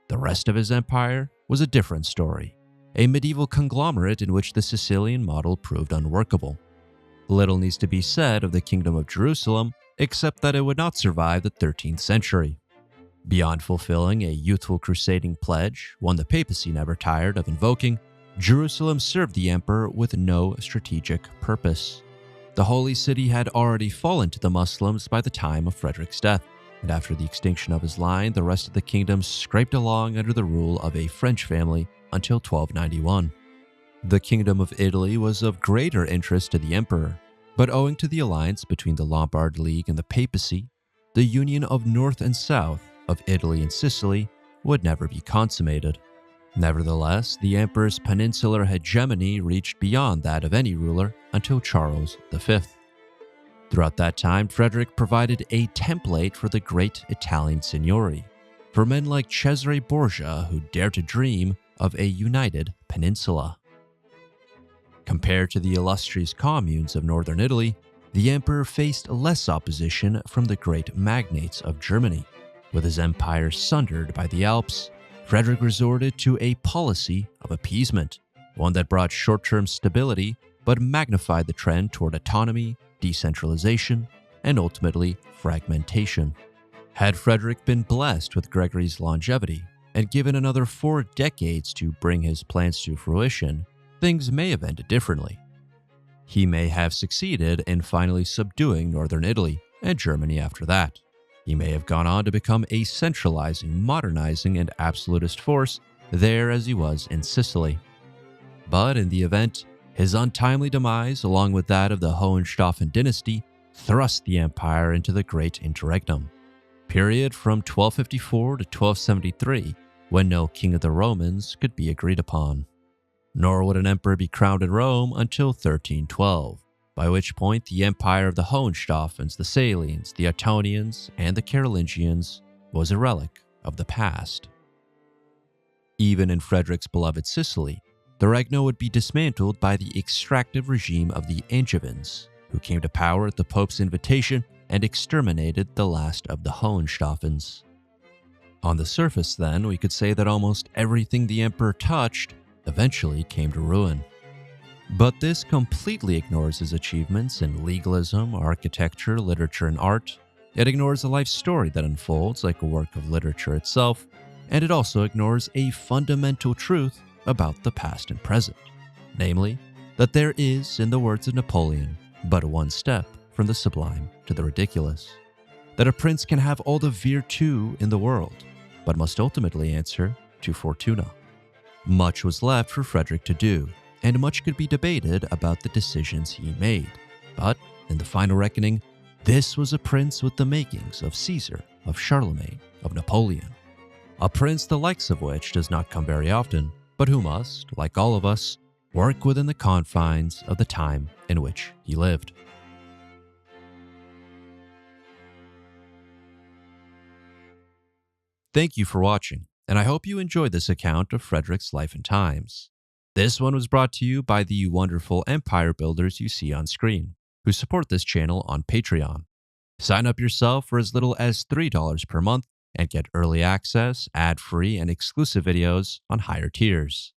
The rest of his empire was a different story, a medieval conglomerate in which the Sicilian model proved unworkable. Little needs to be said of the Kingdom of Jerusalem, except that it would not survive the 13th century. Beyond fulfilling a youthful crusading pledge, one the papacy never tired of invoking, Jerusalem served the emperor with no strategic purpose. The Holy City had already fallen to the Muslims by the time of Frederick's death, and after the extinction of his line, the rest of the kingdom scraped along under the rule of a French family until 1291. The Kingdom of Italy was of greater interest to the emperor, but owing to the alliance between the Lombard League and the papacy, the union of North and South, of Italy and Sicily, would never be consummated. Nevertheless, the emperor's peninsular hegemony reached beyond that of any ruler until Charles V. Throughout that time, Frederick provided a template for the great Italian signori, for men like Cesare Borgia who dared to dream of a united peninsula. Compared to the illustrious communes of northern Italy, the emperor faced less opposition from the great magnates of Germany. With his empire sundered by the Alps, Frederick resorted to a policy of appeasement, one that brought short-term stability but magnified the trend toward autonomy, decentralization, and ultimately fragmentation. Had Frederick been blessed with Gregory's longevity and given another 4 decades to bring his plans to fruition, things may have ended differently. He may have succeeded in finally subduing northern Italy and Germany after that. He may have gone on to become a centralizing, modernizing, and absolutist force there as he was in Sicily. But in the event, his untimely demise, along with that of the Hohenstaufen dynasty, thrust the empire into the Great Interregnum, period from 1254 to 1273, when no king of the Romans could be agreed upon. Nor would an emperor be crowned in Rome until 1312, by which point the empire of the Hohenstaufens, the Salians, the Ottonians, and the Carolingians was a relic of the past. Even in Frederick's beloved Sicily, the Regno would be dismantled by the extractive regime of the Angevins, who came to power at the Pope's invitation and exterminated the last of the Hohenstaufens. On the surface, then, we could say that almost everything the emperor touched eventually came to ruin. But this completely ignores his achievements in legalism, architecture, literature, and art. It ignores a life story that unfolds like a work of literature itself, and it also ignores a fundamental truth about the past and present, namely, that there is, in the words of Napoleon, but one step from the sublime to the ridiculous. That a prince can have all the virtù in the world, but must ultimately answer to fortuna. Much was left for Frederick to do, and much could be debated about the decisions he made. But, in the final reckoning, this was a prince with the makings of Caesar, of Charlemagne, of Napoleon. A prince the likes of which does not come very often, but who must, like all of us, work within the confines of the time in which he lived. Thank you for watching, and I hope you enjoyed this account of Frederick's life and times. This one was brought to you by the wonderful empire builders you see on screen, who support this channel on Patreon. Sign up yourself for as little as $3 per month, and get early access, ad-free, and exclusive videos on higher tiers.